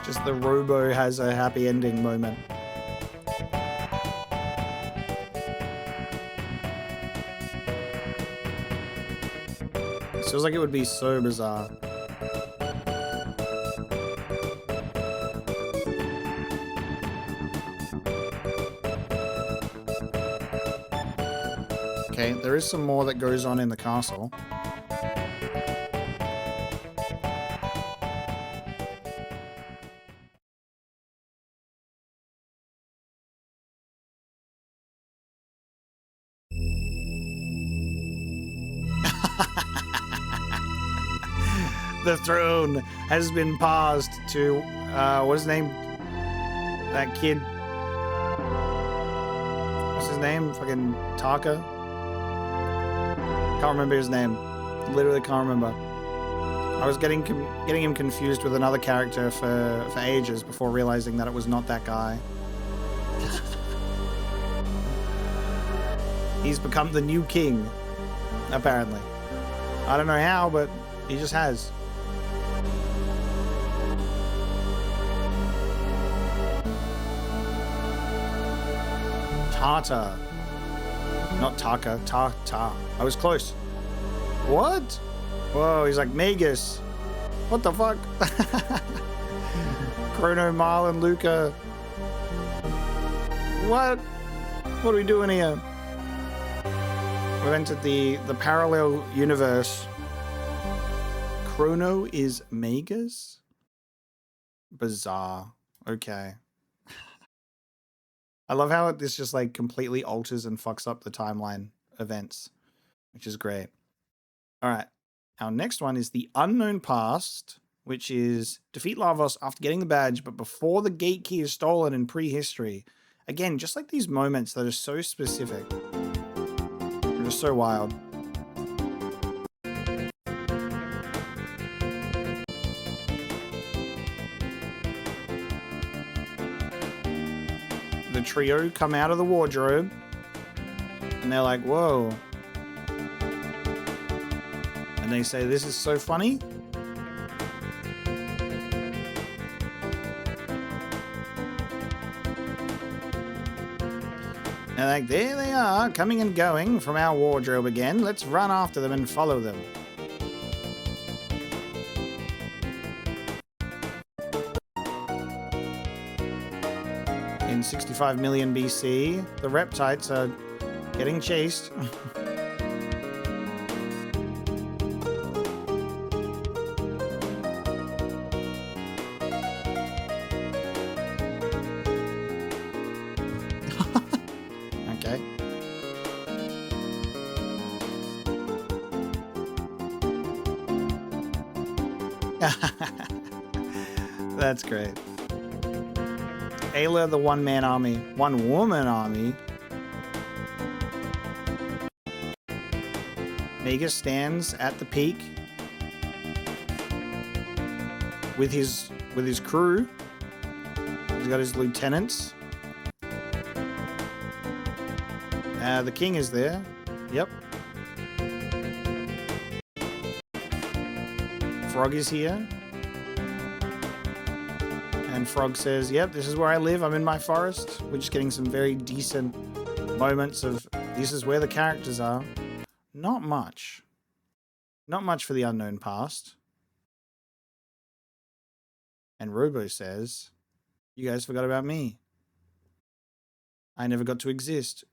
just the Robo has a happy ending moment. It feels like it would be so bizarre. Okay, there is some more that goes on in the castle. The throne has been passed to, what's his name? That kid. What's his name? Fucking Taka? Can't remember his name. Literally can't remember. I was getting him confused with another character for ages before realizing that it was not that guy. He's become the new king, apparently. I don't know how, but he just has. Tata. Not Taka, Ta. I was close. What? Whoa, he's like Magus. What the fuck? Chrono, Mal, and Luca. What? What are we doing here? We've entered the parallel universe. Chrono is Magus? Bizarre. Okay. I love how this just like completely alters and fucks up the timeline events, which is great. All right. Our next one is the Unknown Past, which is defeat Lavos after getting the badge, but before the gate key is stolen in prehistory. Again, just like these moments that are so specific. They're just so wild. The trio come out of the wardrobe and they're like, whoa. And they say, this is so funny. And like, there they are, coming and going from our wardrobe again. Let's run after them and follow them. In 65 million BC, the reptites are getting chased. Okay. That's great. Ayla, the one-man army. One-woman army. Magus stands at the peak with his crew. He's got his lieutenants. The king is there. Yep. Frog is here. And Frog says, yep, this is where I live. I'm in my forest. We're just getting some very decent moments of this is where the characters are. Not much. Not much for the Unknown Past. And Robo says, you guys forgot about me. I never got to exist.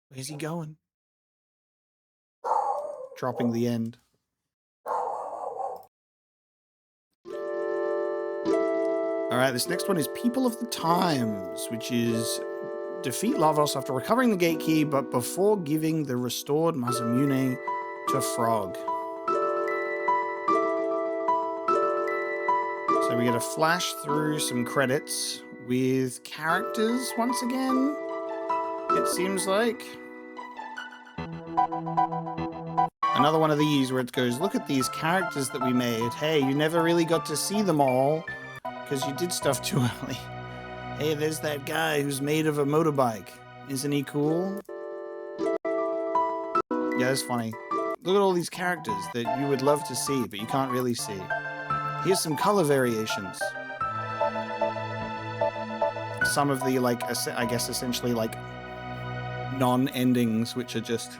Where's he going? Dropping the end. All right, this next one is People of the Times, which is defeat Lavos after recovering the gate key, but before giving the restored Masamune to Frog. So we get a flash through some credits with characters once again, it seems like. Another one of these where it goes, look at these characters that we made. Hey, you never really got to see them all because you did stuff too early. Hey, there's that guy who's made of a motorbike. Isn't he cool? Yeah, that's funny. Look at all these characters that you would love to see, but you can't really see. Here's some color variations. Some of the, like, I guess essentially, like, non-endings, which are just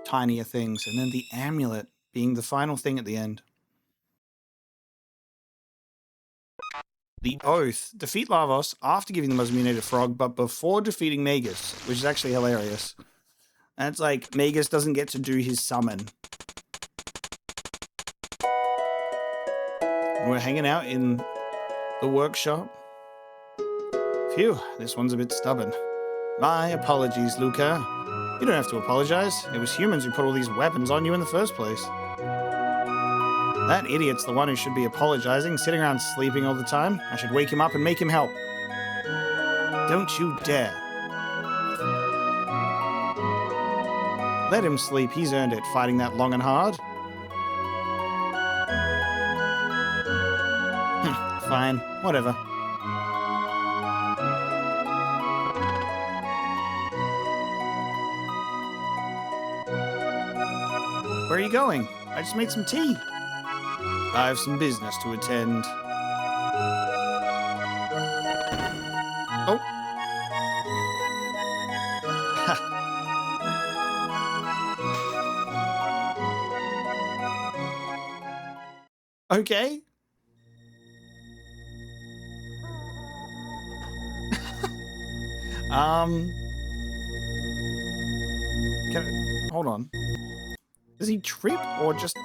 tinier things. And then the amulet being the final thing at the end. The Oath. Defeat Lavos after giving the Masamune to Frog, but before defeating Magus, which is actually hilarious. And it's like, Magus doesn't get to do his summon. And we're hanging out in the workshop. Phew, this one's a bit stubborn. My apologies, Luca. You don't have to apologize. It was humans who put all these weapons on you in the first place. That idiot's the one who should be apologizing, sitting around sleeping all the time. I should wake him up and make him help. Don't you dare. Let him sleep. He's earned it, fighting that long and hard. Fine. Whatever. Where are you going? I just made some tea. I have some business to attend. Oh. Okay. um, hold on. Does he trip or just...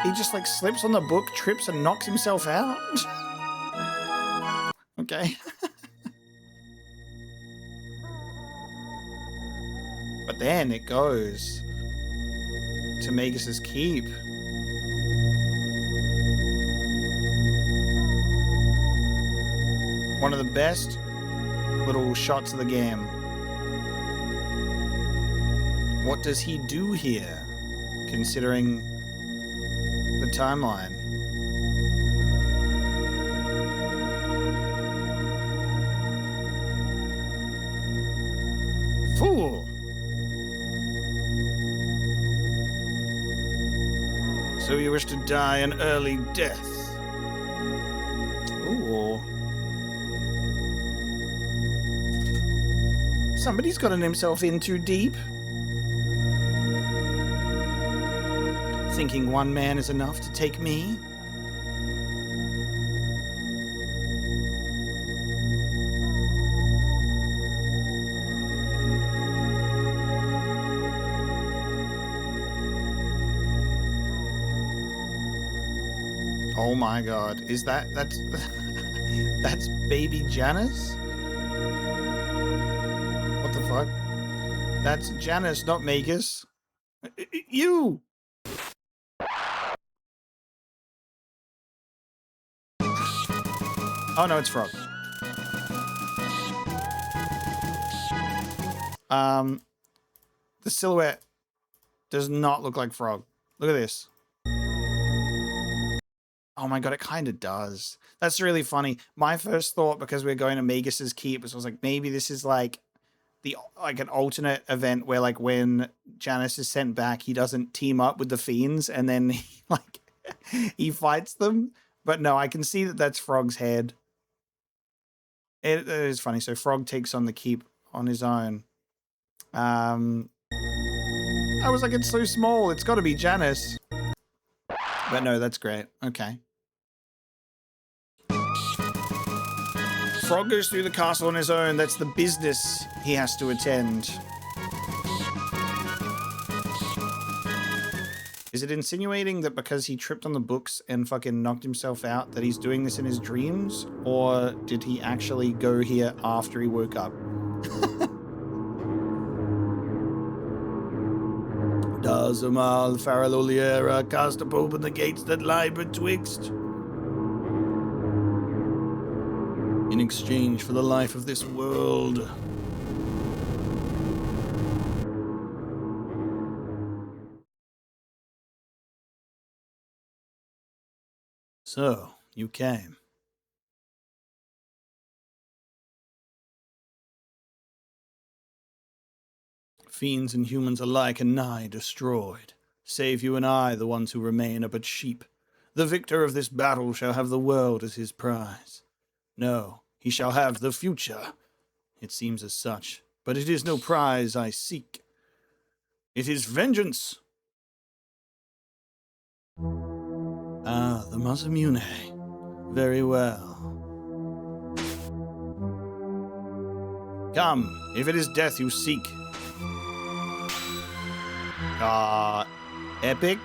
He just like slips on the book, trips and knocks himself out? Okay. But then it goes to Magus's keep. One of the best little shots of the game. What does he do here, considering the timeline? Fool! So you wish to die an early death? Ooh. Somebody's gotten himself in too deep. Thinking one man is enough to take me? Oh my god. Is that's that's baby Janice? What the fuck? That's Janice, not Magus. You! Oh no, it's Frog. The silhouette does not look like Frog. Look at this. Oh my god, it kind of does. That's really funny. My first thought, because we're going to Magus's keep, was I was like, maybe this is like an alternate event where like when Janice is sent back, he doesn't team up with the fiends and then he fights them. But no, I can see that that's Frog's head. It is funny. So Frog takes on the keep on his own. I was like, it's so small. It's got to be Janice. But no, that's great. Okay. Frog goes through the castle on his own. That's the business he has to attend. Is it insinuating that because he tripped on the books and fucking knocked himself out that he's doing this in his dreams? Or did he actually go here after he woke up? Does Amal Faralloliera cast up open the gates that lie betwixt? In exchange for the life of this world. So, you came. Fiends and humans alike are nigh destroyed. Save you and I, the ones who remain, are but sheep. The victor of this battle shall have the world as his prize. No, he shall have the future. It seems as such, but it is no prize I seek. It is vengeance. Ah, the Masamune. Very well. Come, if it is death you seek. Epic?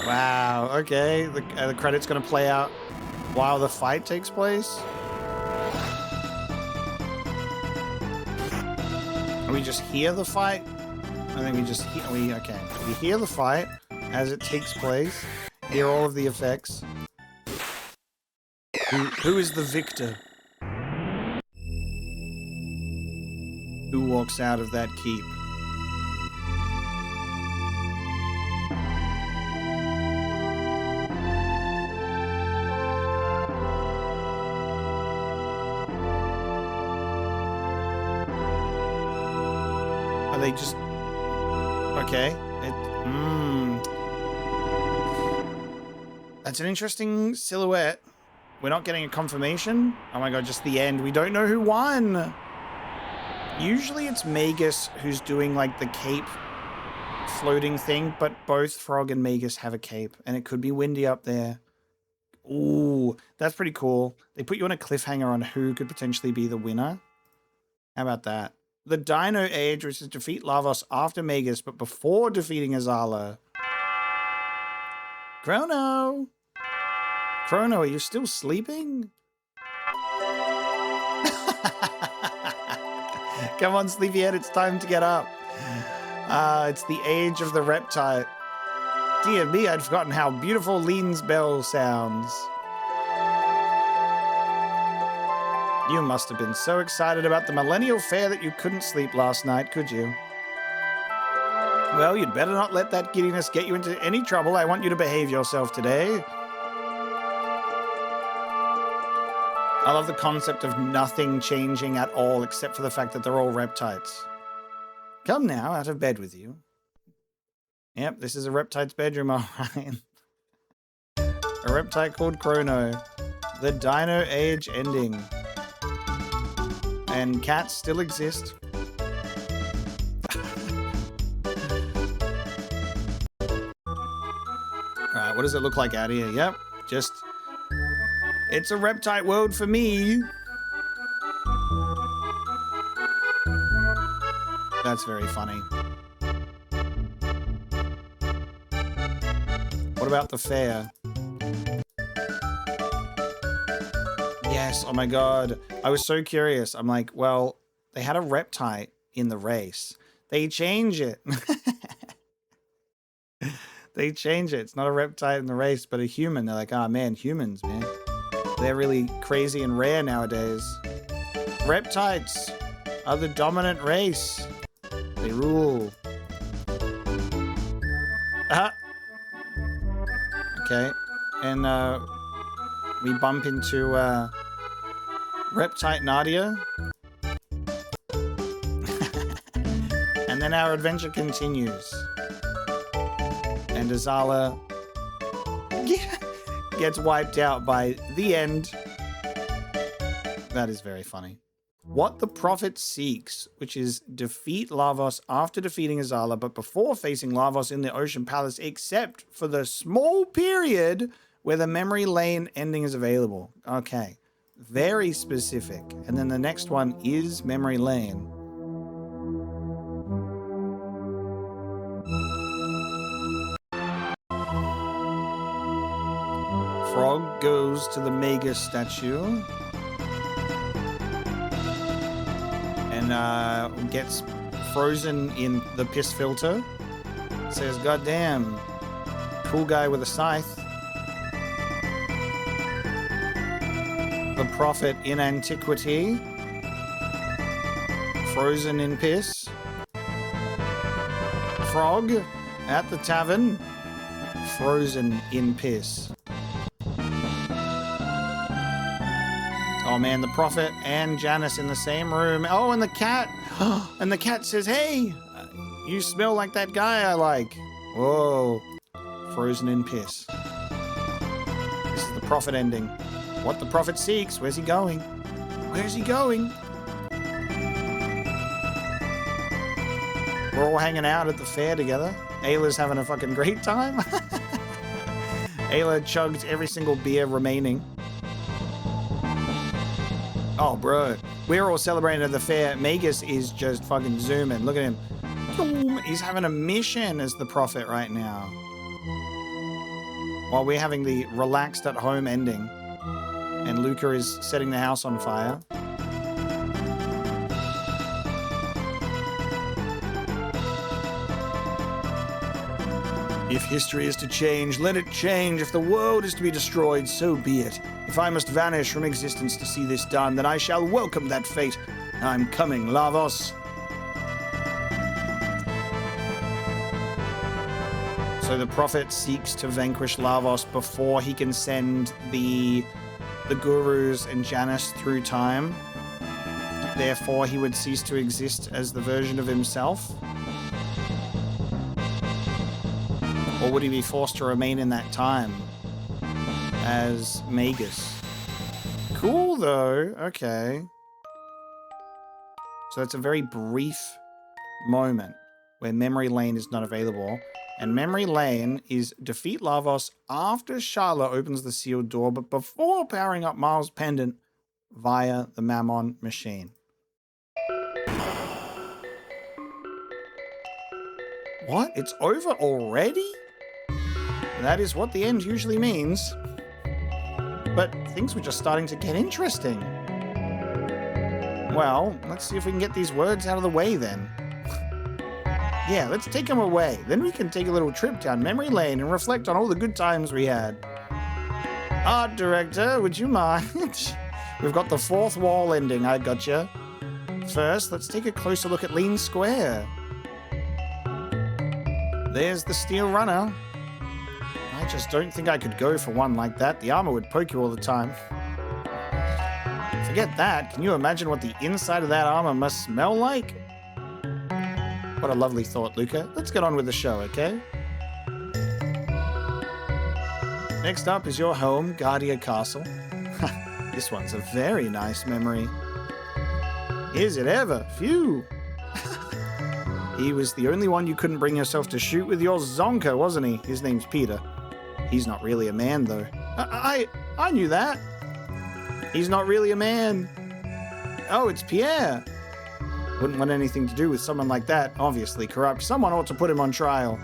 Wow, okay. The credit's gonna play out while the fight takes place? We just hear the fight? I think we just hear, okay. We hear the fight as it takes place, hear all of the effects. Who is the victor? Who walks out of that keep? Are they just... Okay. That's an interesting silhouette. We're not getting a confirmation. Oh my god, just the end. We don't know who won. Usually it's Magus who's doing like the cape floating thing, but both Frog and Magus have a cape, and it could be windy up there. Ooh, that's pretty cool. They put you on a cliffhanger on who could potentially be the winner. How about that? The Dino Age, which is defeat Lavos after Magus, but before defeating Azala. Chrono! Chrono, are you still sleeping? Come on, sleepyhead, it's time to get up. It's the age of the reptile. Dear me, I'd forgotten how beautiful Lean's bell sounds. You must have been so excited about the Millennial Fair that you couldn't sleep last night, could you? Well, you'd better not let that giddiness get you into any trouble. I want you to behave yourself today. I love the concept of nothing changing at all except for the fact that they're all reptites. Come now, out of bed with you. Yep, this is a reptite's bedroom, alright. A reptite called Chrono. The Dino Age ending. And cats still exist. Alright, what does it look like out here? Yep, just... It's a reptite world for me. That's very funny. What about the fair? Yes, oh my god. I was so curious. I'm like, well, they had a reptite in the race. They change it. They change it. It's not a reptite in the race, but a human. They're like, oh man, humans, man. They're really crazy and rare nowadays. Reptites are the dominant race. They rule. Okay. And we bump into Reptite Nadia. And then our adventure continues. And Azala gets wiped out by the end. That is very funny. What the Prophet seeks, which is defeat Lavos after defeating Azala, but before facing Lavos in the Ocean Palace, except for the small period where the memory lane ending is available. Okay, very specific. And then the next one is memory lane. Frog goes to the Magus statue and gets frozen in the piss filter. Says, "Goddamn, cool guy with a scythe." The Prophet in antiquity, frozen in piss. Frog at the tavern, frozen in piss. Oh man, the Prophet and Janice in the same room. Oh, and the cat. And the cat says, "Hey, you smell like that guy I like." Whoa. Frozen in piss. This is the Prophet ending. What the Prophet seeks. Where's he going? Where's he going? We're all hanging out at the fair together. Ayla's having a fucking great time. Ayla chugged every single beer remaining. Oh, bro. We're all celebrating at the fair. Magus is just fucking zooming. Look at him. He's having a mission as the Prophet right now. While we're having the relaxed at home ending. And Luca is setting the house on fire. If history is to change, let it change. If the world is to be destroyed, so be it. If I must vanish from existence to see this done, then I shall welcome that fate. I'm coming, Lavos. So the Prophet seeks to vanquish Lavos before he can send the gurus and Janice through time. Therefore, he would cease to exist as the version of himself. Or would he be forced to remain in that time as Magus? Cool, though. Okay. So that's a very brief moment where Memory Lane is not available. And Memory Lane is defeat Lavos after Charlotte opens the sealed door, but before powering up Miles' pendant via the Mammon machine. What? It's over already? That is what the end usually means. But things were just starting to get interesting. Well, let's see if we can get these words out of the way then. Yeah, let's take them away. Then we can take a little trip down memory lane and reflect on all the good times we had. Art director, would you mind? We've got the fourth wall ending, I gotcha. First, let's take a closer look at Lean Square. There's the steel runner. I just don't think I could go for one like that. The armor would poke you all the time. Forget that. Can you imagine what the inside of that armor must smell like? What a lovely thought, Luca. Let's get on with the show, okay? Next up is your home, Guardia Castle. This one's a very nice memory. Is it ever? Phew. He was the only one you couldn't bring yourself to shoot with your Zonka, wasn't he? His name's Peter. He's not really a man, though. I knew that. He's not really a man. Oh, it's Pierre. Wouldn't want anything to do with someone like that. Obviously corrupt. Someone ought to put him on trial.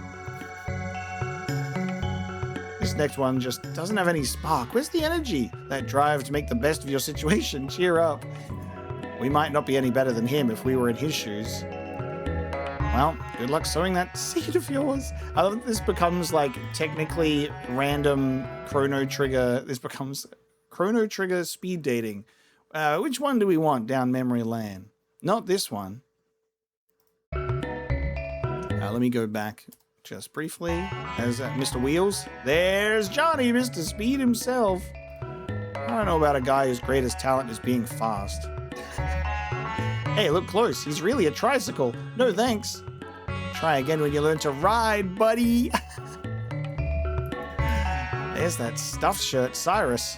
This next one just doesn't have any spark. Where's the energy? That drive to make the best of your situation. Cheer up. We might not be any better than him if we were in his shoes. Well, good luck sowing that seed of yours. I love that this becomes like technically random Chrono Trigger. This becomes Chrono Trigger speed dating. Which one do we want down memory lane? Not this one. Let me go back just briefly. As Mr. Wheels. There's Johnny, Mr. Speed himself. I don't know about a guy whose greatest talent is being fast. Hey, look close. He's really a tricycle. No thanks. Try again when you learn to ride, buddy. There's that stuffed shirt, Cyrus.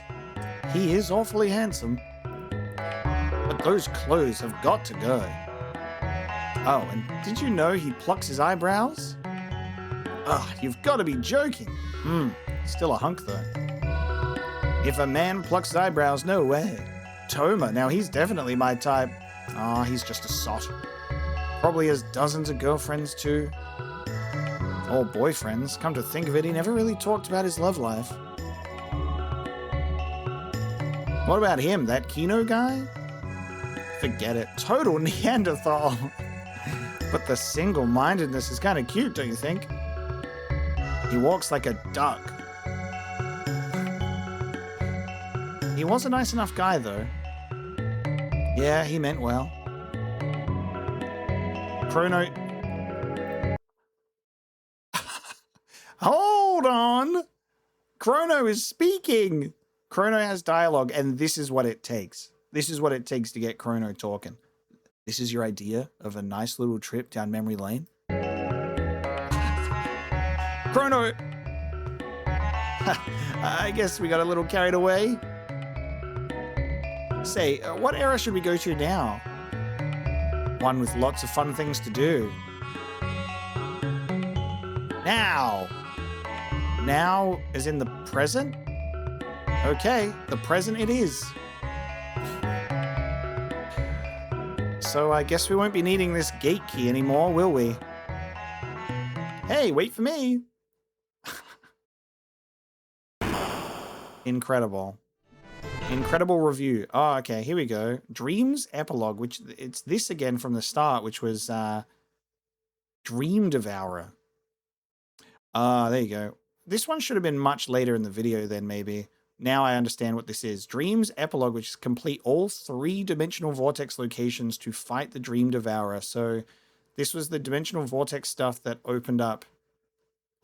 He is awfully handsome. But those clothes have got to go. Oh, and did you know he plucks his eyebrows? Ugh, you've got to be joking. Still a hunk though. If a man plucks his eyebrows, no way. Toma, now he's definitely my type. Ah, he's just a sot. Probably has dozens of girlfriends too. Or boyfriends. Come to think of it, he never really talked about his love life. What about him, that Kino guy? Forget it. Total Neanderthal. But the single-mindedness is kind of cute, don't you think? He walks like a duck. He was a nice enough guy, though. Yeah, he meant well. Chrono... Hold on! Chrono is speaking! Chrono has dialogue, and this is what it takes. This is what it takes to get Chrono talking. This is your idea of a nice little trip down memory lane? Chrono! I guess we got a little carried away. Say, what era should we go to now? One with lots of fun things to do. Now! Now as in the present? Okay, the present it is. So I guess we won't be needing this gate key anymore, will we? Hey, wait for me! Incredible. Incredible review. Oh, okay, here we go. Dreams Epilogue, which it's this again from the start, which was Dream Devourer. There you go. This one should have been much later in the video then, maybe. Now I understand what this is. Dreams Epilogue, which is complete all 3-dimensional vortex locations to fight the Dream Devourer. So this was the dimensional vortex stuff that opened up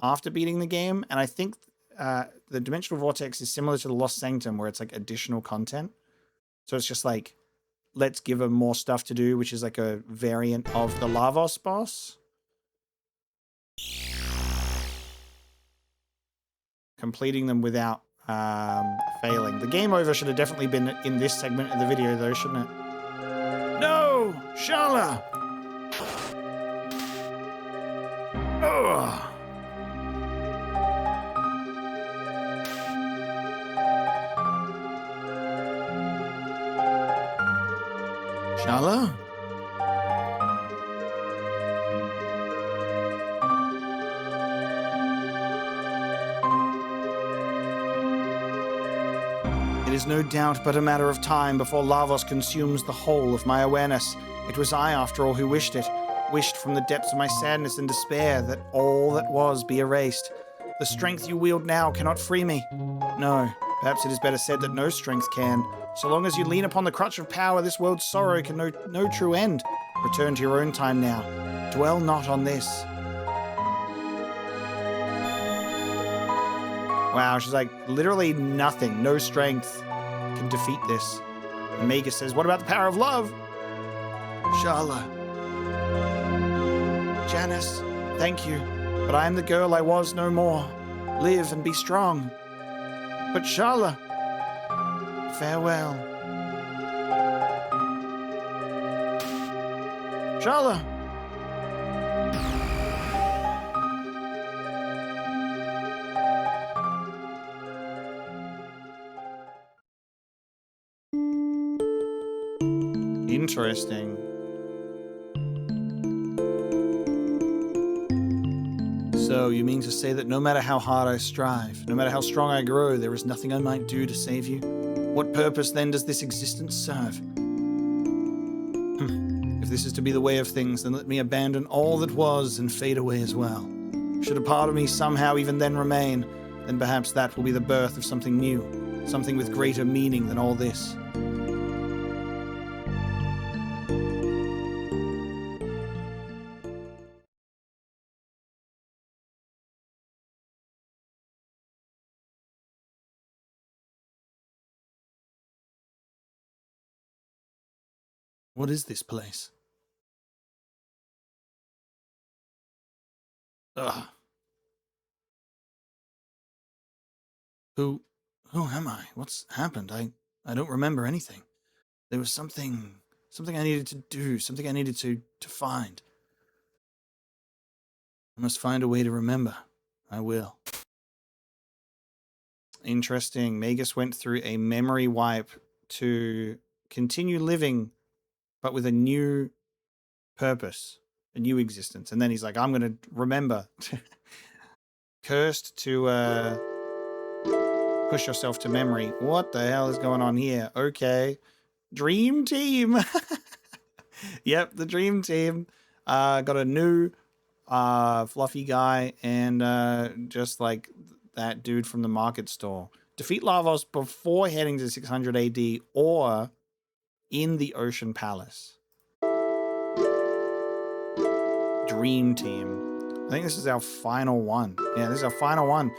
after beating the game. And I think the dimensional vortex is similar to the Lost Sanctum, where it's like additional content. So it's just like, let's give them more stuff to do, which is like a variant of the Lavos boss. Completing them without failing. The game over should have definitely been in this segment of the video though, shouldn't it? No! Shala! Ugh. Shala? It is no doubt but a matter of time before Lavos consumes the whole of my awareness. It was I, after all, who wished it. Wished from the depths of my sadness and despair that all that was be erased. The strength you wield now cannot free me. No, perhaps it is better said that no strength can. So long as you lean upon the crutch of power, this world's sorrow can know no true end. Return to your own time now. Dwell not on this. Wow, she's like, literally nothing, no strength can defeat this. And Magus says, what about the power of love? Shala. Janice, thank you, but I am the girl I was no more. Live and be strong. But Shala, farewell. Shala. Interesting. So you mean to say that no matter how hard I strive, no matter how strong I grow, there is nothing I might do to save you? What purpose then does this existence serve? If this is to be the way of things, then let me abandon all that was and fade away as well. Should a part of me somehow even then remain, then perhaps that will be the birth of something new, something with greater meaning than all this. What is this place? Ugh. Who am I? What's happened? I don't remember anything. There was something I needed to do, something I needed to find. I must find a way to remember. I will. Interesting. Magus went through a memory wipe to continue living, but with a new purpose, a new existence. And then he's like, I'm going to remember. Cursed to push yourself to memory. What the hell is going on here? Okay. Dream team. Yep, the dream team. Got a new fluffy guy and just like that dude from the market store. Defeat Lavos before heading to 600 AD or in the Ocean Palace. Dream team. I think this is our final one. Yeah, this is our final one.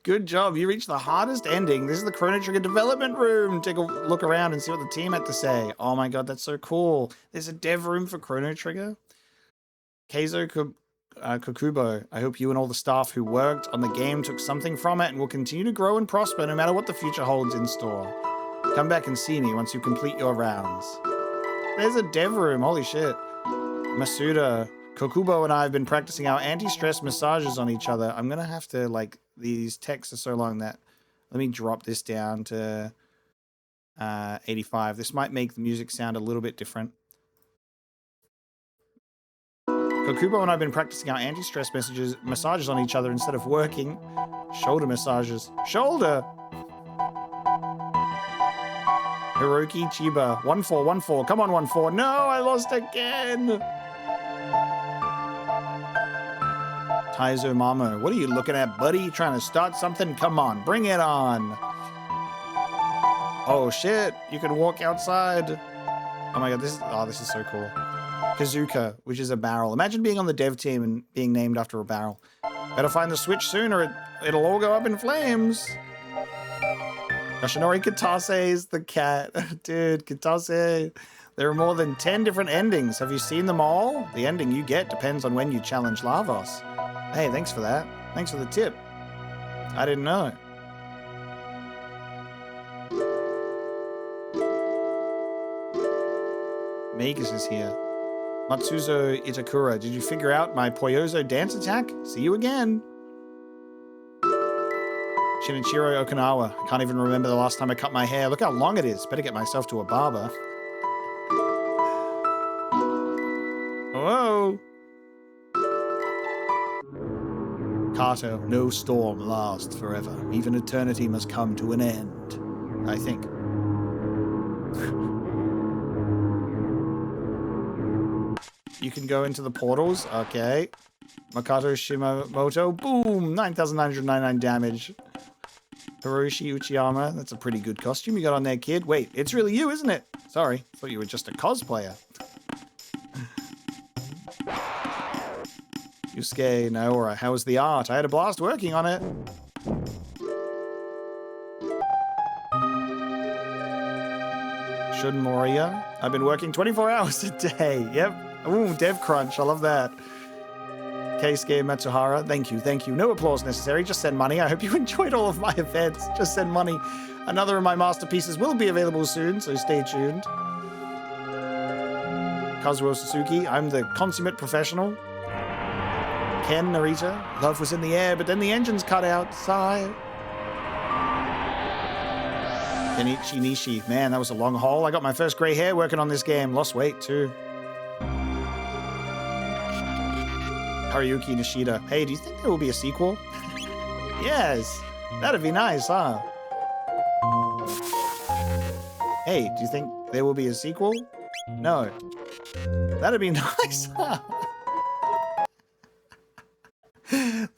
Good job. You reached the hardest ending. This is the Chrono Trigger development room. Take a look around and see what the team had to say. Oh my god, that's so cool. There's a dev room for Chrono Trigger. Keizo Kokubo, I hope you and all the staff who worked on the game took something from it and will continue to grow and prosper no matter what the future holds in store. Come back and see me once you complete your rounds. There's a dev room. Holy shit. Masuda, Kokubo and I have been practicing our anti-stress massages on each other. I'm going to have to, like, these texts are so long that... Let me drop this down to 85. This might make the music sound a little bit different. Kokubo and I have been practicing our anti-stress massages on each other instead of working. Shoulder massages. Shoulder! Hiroki Chiba. 1-4, 1-4. Come on, 1-4. No, I lost again! Taizo Mamo. What are you looking at, buddy? Trying to start something? Come on, bring it on. Oh, shit. You can walk outside. Oh my god, this is so cool. Kazuka, which is a barrel. Imagine being on the dev team and being named after a barrel. Better find the switch soon or it'll all go up in flames. Yoshinori Kitase is the cat. Dude, Kitase. There are more than 10 different endings. Have you seen them all? The ending you get depends on when you challenge Lavos. Hey, thanks for that. Thanks for the tip. I didn't know. Magus is here. Matsuzo Itakura, did you figure out my Poyozo dance attack? See you again. Shinichiro Okinawa, I can't even remember the last time I cut my hair. Look how long it is. Better get myself to a barber. Whoa. Kato, no storm lasts forever. Even eternity must come to an end. I think. You can go into the portals. Okay. Makoto Shimamoto. Boom! 9,999 damage. Hiroshi Uchiyama. That's a pretty good costume you got on there, kid. Wait, it's really you, isn't it? Sorry. Thought you were just a cosplayer. Yusuke Naora. How was the art? I had a blast working on it. Shun Moria. I've been working 24 hours a day. Yep. Ooh, dev crunch. I love that. Keisuke Matsuhara. Thank you. Thank you. No applause necessary. Just send money. I hope you enjoyed all of my events. Just send money. Another of my masterpieces will be available soon, so stay tuned. Kazuo Suzuki. I'm the consummate professional. Ken Narita. Love was in the air, but then the engines cut out. Sigh. Kenichi Nishi. Man, that was a long haul. I got my first gray hair working on this game. Lost weight, too. Haruyuki Nishida. Hey, do you think there will be a sequel? Yes. That'd be nice, huh? Hey, do you think there will be a sequel? No. That'd be nice, huh?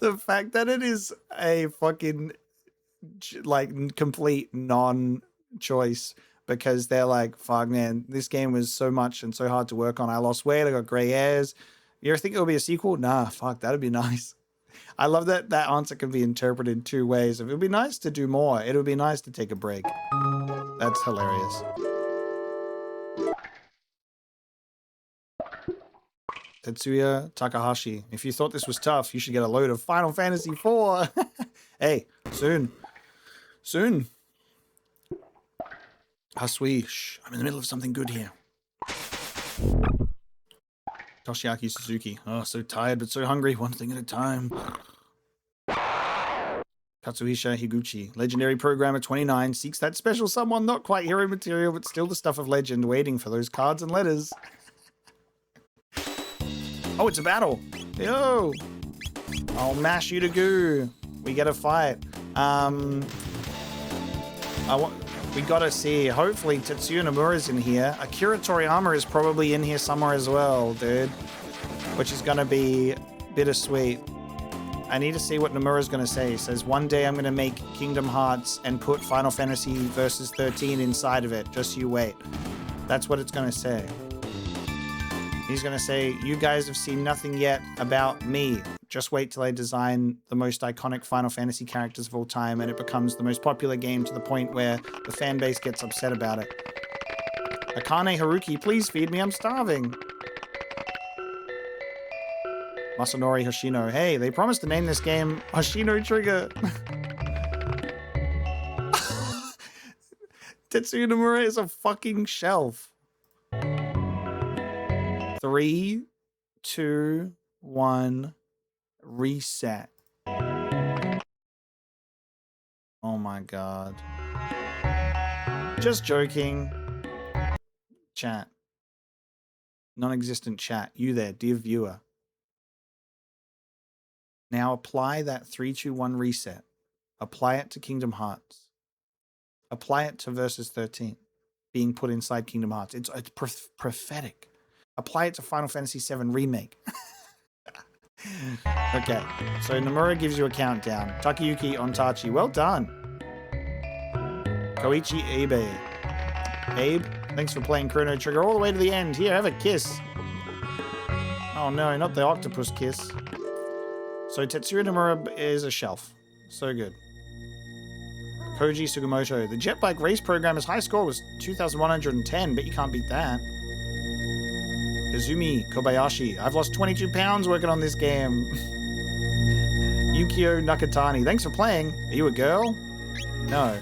The fact that it is a fucking, like, complete non-choice because they're like, fuck, man, this game was so much and so hard to work on. I lost weight, I got gray hairs. You ever think it'll be a sequel? Nah, fuck, that'd be nice. I love that that answer can be interpreted two ways. It would be nice to do more. It would be nice to take a break. That's hilarious. Tetsuya Takahashi. If you thought this was tough, you should get a load of Final Fantasy IV. Hey, soon. Soon. Hasui. Shh, I'm in the middle of something good here. Toshiaki Suzuki. Oh, so tired but so hungry. One thing at a time. Katsuhisha Higuchi. Legendary Programmer 29 seeks that special someone, not quite hero material, but still the stuff of legend, waiting for those cards and letters. Oh, it's a battle. Yo. I'll mash you to goo. We get a fight. We gotta see. Hopefully Tetsuya Nomura's in here. Akira Toriyama is probably in here somewhere as well, dude. Which is gonna be bittersweet. I need to see what Nomura's gonna say. He says, one day I'm gonna make Kingdom Hearts and put Final Fantasy Versus 13 inside of it. Just you wait. That's what it's gonna say. He's gonna say, you guys have seen nothing yet about me. Just wait till I design the most iconic Final Fantasy characters of all time and it becomes the most popular game to the point where the fan base gets upset about it. Akane Haruki, please feed me, I'm starving. Masanori Hoshino, hey, they promised to name this game Hoshino Trigger. Tetsuya Nomura is a fucking shelf. 3, 2, 1... reset. Oh my god. Just joking. Chat. Non-existent chat. You there, dear viewer. Now apply that 3, 2, 1 reset. Apply it to Kingdom Hearts. Apply it to Versus 13. Being put inside Kingdom Hearts. It's prophetic. Apply it to Final Fantasy VII Remake. Okay, so Nomura gives you a countdown. Takayuki Ontachi, well done. Koichi Abe. Abe, thanks for playing Chrono Trigger all the way to the end. Here, have a kiss. Oh no, not the octopus kiss. So Tetsuya Nomura is a shelf. So good. Koji Sugimoto. The jet bike race programmer's high score was 2,110, but you can't beat that. Kazumi Kobayashi. I've lost 22 pounds working on this game. Yukio Nakatani. Thanks for playing. Are you a girl? No.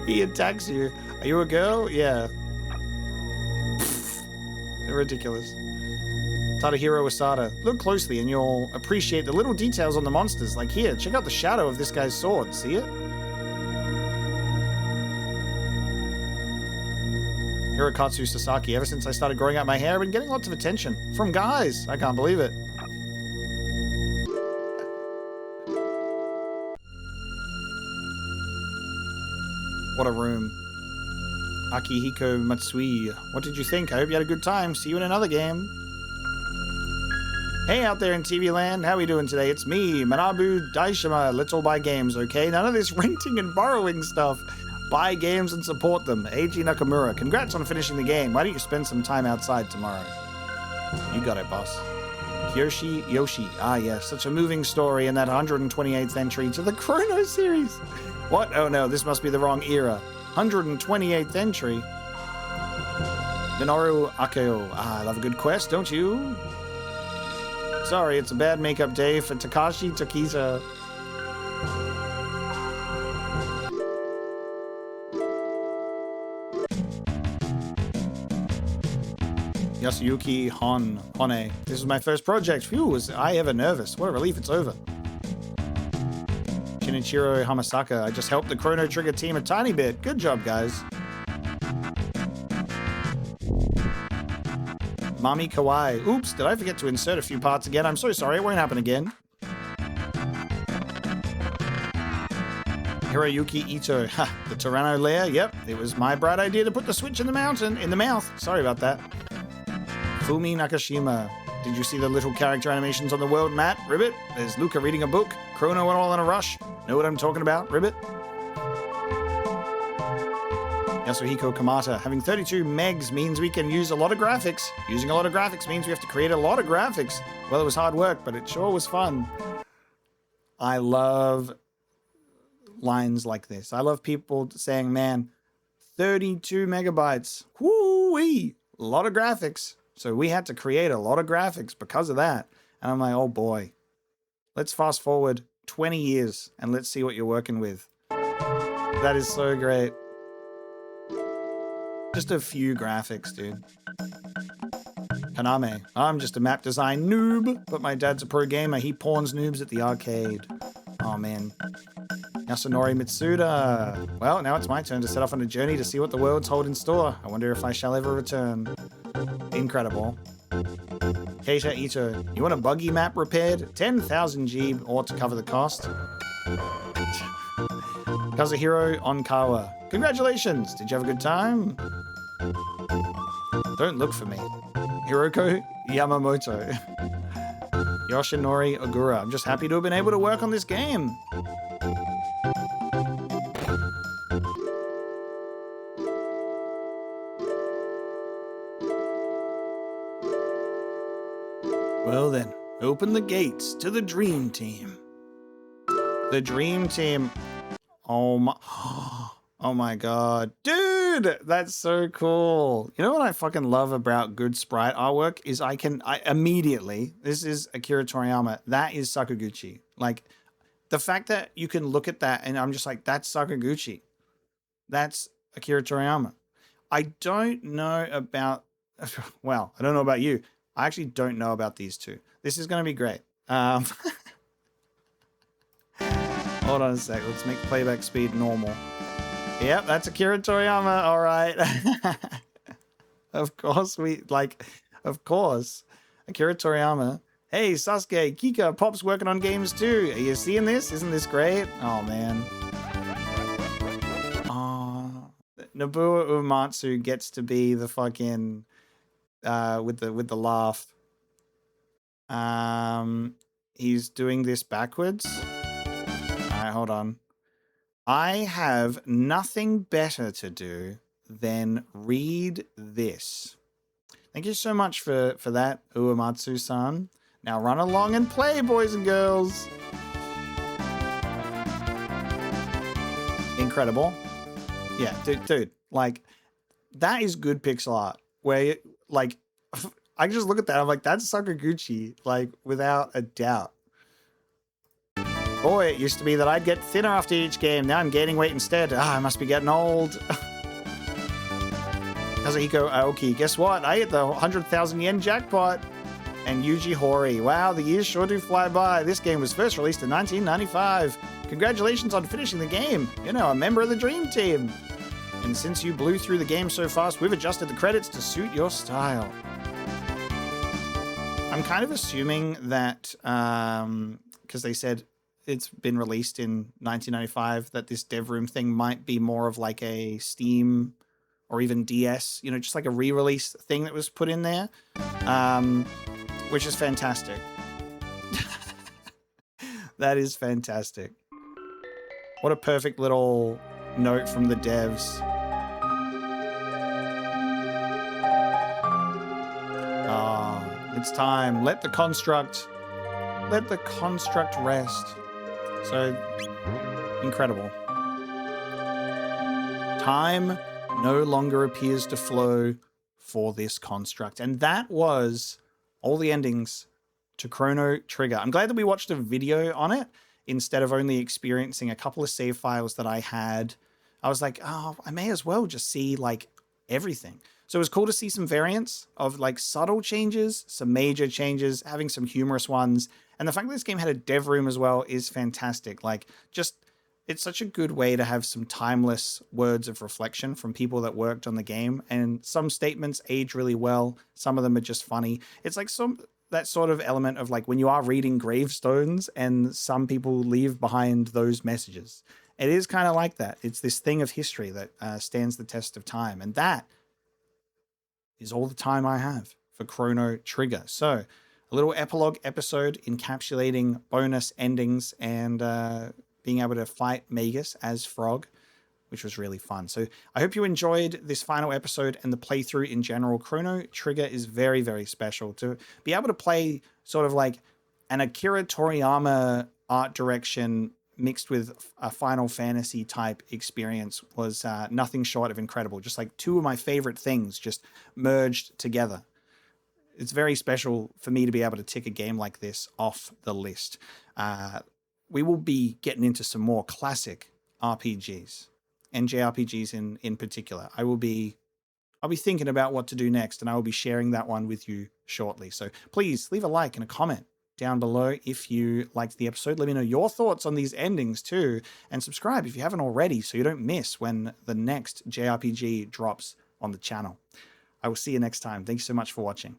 He attacks you. Are you a girl? Yeah. They're ridiculous. Tadahiro Asada. Look closely and you'll appreciate the little details on the monsters. Like here, check out the shadow of this guy's sword. See it? Hirokatsu Sasaki. Ever since I started growing out my hair, I've been getting lots of attention. From guys. I can't believe it. What a room. Akihiko Matsui. What did you think? I hope you had a good time. See you in another game. Hey out there in TV land, how we doing today? It's me, Manabu Daishima. Let's all buy games, okay? None of this renting and borrowing stuff. Buy games and support them. Eiji Nakamura. Congrats on finishing the game. Why don't you spend some time outside tomorrow? You got it, boss. Kyoshi Yoshi. Ah, yes. Such a moving story in that 128th entry to the Chrono series. What? Oh no, this must be the wrong era. 128th entry. Minoru Akeo. Ah, I love a good quest, don't you? Sorry, it's a bad makeup day for Takashi Tokita. Yasuyuki Hone. This is my first project. Phew, was I ever nervous? What a relief it's over. Shinichiro Hamasaka. I just helped the Chrono Trigger team a tiny bit. Good job, guys. Mami Kawaii. Oops, did I forget to insert a few parts again? I'm so sorry, it won't happen again. Hiroyuki Ito. Ha, the Tyranno lair. Yep, it was my bright idea to put the switch in the mouth. Sorry about that. Fumi Nakashima. Did you see the little character animations on the world map, Ribbit? There's Luca reading a book. Chrono and all in a rush. Know what I'm talking about, Ribbit? Yasuhiko Kamata. Having 32 megs means we can use a lot of graphics. Using a lot of graphics means we have to create a lot of graphics. Well, it was hard work, but it sure was fun. I love lines like this. I love people saying, man, 32 megabytes. Whoo-wee! A lot of graphics. So we had to create a lot of graphics because of that. And I'm like, oh boy. Let's fast forward 20 years and let's see what you're working with. That is so great. Just a few graphics, dude. Kaname. I'm just a map design noob, but my dad's a pro gamer. He pawns noobs at the arcade. Oh, man. Yasunori Mitsuda. Well, now it's my turn to set off on a journey to see what the worlds hold in store. I wonder if I shall ever return. Incredible. Keisha Ito. You want a buggy map repaired? 10,000 G ought to cover the cost. Kazuhiro Onkawa. Congratulations! Did you have a good time? Don't look for me. Hiroko Yamamoto. Yoshinori Ogura. I'm just happy to have been able to work on this game. Well then, open the gates to the Dream Team. The Dream Team. Oh my god. Dude, that's so cool. You know what I fucking love about good sprite artwork is I immediately, this is Akira Toriyama, that is Sakaguchi. Like, the fact that you can look at that and I'm just like, that's Sakaguchi. That's Akira Toriyama. I don't know about, well, I don't know about you. I actually don't know about these two. This is going to be great. Hold on a sec. Let's make playback speed normal. Yep, that's Akira Toriyama. All right. Of course, of course. Akira Toriyama. Hey, Sasuke, Kika, Pop's working on games too. Are you seeing this? Isn't this great? Oh, man. Oh, Nobuo Uematsu gets to be the fucking... with the laugh. He's doing this backwards. Alright, hold on. I have nothing better to do than read this. Thank you so much for that, Uematsu-san. Now run along and play, boys and girls. Incredible. Yeah, dude, like, that is good pixel art. Where, like, I can just look at that. I'm like, that's Sakaguchi, like, without a doubt. Boy, it used to be that I'd get thinner after each game. Now I'm gaining weight instead. I must be getting old. Kazuhiko Aoki, guess what? I hit the 100,000 yen jackpot. And Yuji Horii, wow, the years sure do fly by. This game was first released in 1995. Congratulations on finishing the game. You're now a member of the Dream Team. And since you blew through the game so fast, we've adjusted the credits to suit your style. I'm kind of assuming that, because they said it's been released in 1995, that this dev room thing might be more of like a Steam or even DS, you know, just like a re-release thing that was put in there, which is fantastic. That is fantastic. What a perfect little note from the devs. It's time. Let the construct rest. So incredible. Time no longer appears to flow for this construct. And that was all the endings to Chrono Trigger. I'm glad that we watched a video on it instead of only experiencing a couple of save files that I had. I was like, oh, I may as well just see like everything. So it was cool to see some variants of like subtle changes, some major changes, having some humorous ones. And the fact that this game had a dev room as well is fantastic. Like, just, it's such a good way to have some timeless words of reflection from people that worked on the game. And some statements age really well. Some of them are just funny. It's like that sort of element of like when you are reading gravestones and some people leave behind those messages. It is kind of like that. It's this thing of history that stands the test of time. And that is all the time I have for Chrono Trigger. So a little epilogue episode encapsulating bonus endings and being able to fight Magus as Frog, which was really fun. So I hope you enjoyed this final episode and the playthrough in general. Chrono Trigger is very, very special. To be able to play sort of like an Akira Toriyama art direction mixed with a Final Fantasy type experience was nothing short of incredible. Just like two of my favorite things just merged together. It's very special for me to be able to tick a game like this off the list. We will be getting into some more classic RPGs and JRPGs in particular. I'll be thinking about what to do next, and I will be sharing that one with you shortly. So please leave a like and a comment down below if you liked the episode. Let me know your thoughts on these endings too, and subscribe if you haven't already so you don't miss when the next JRPG drops on the channel. I will see you next time. Thank you so much for watching.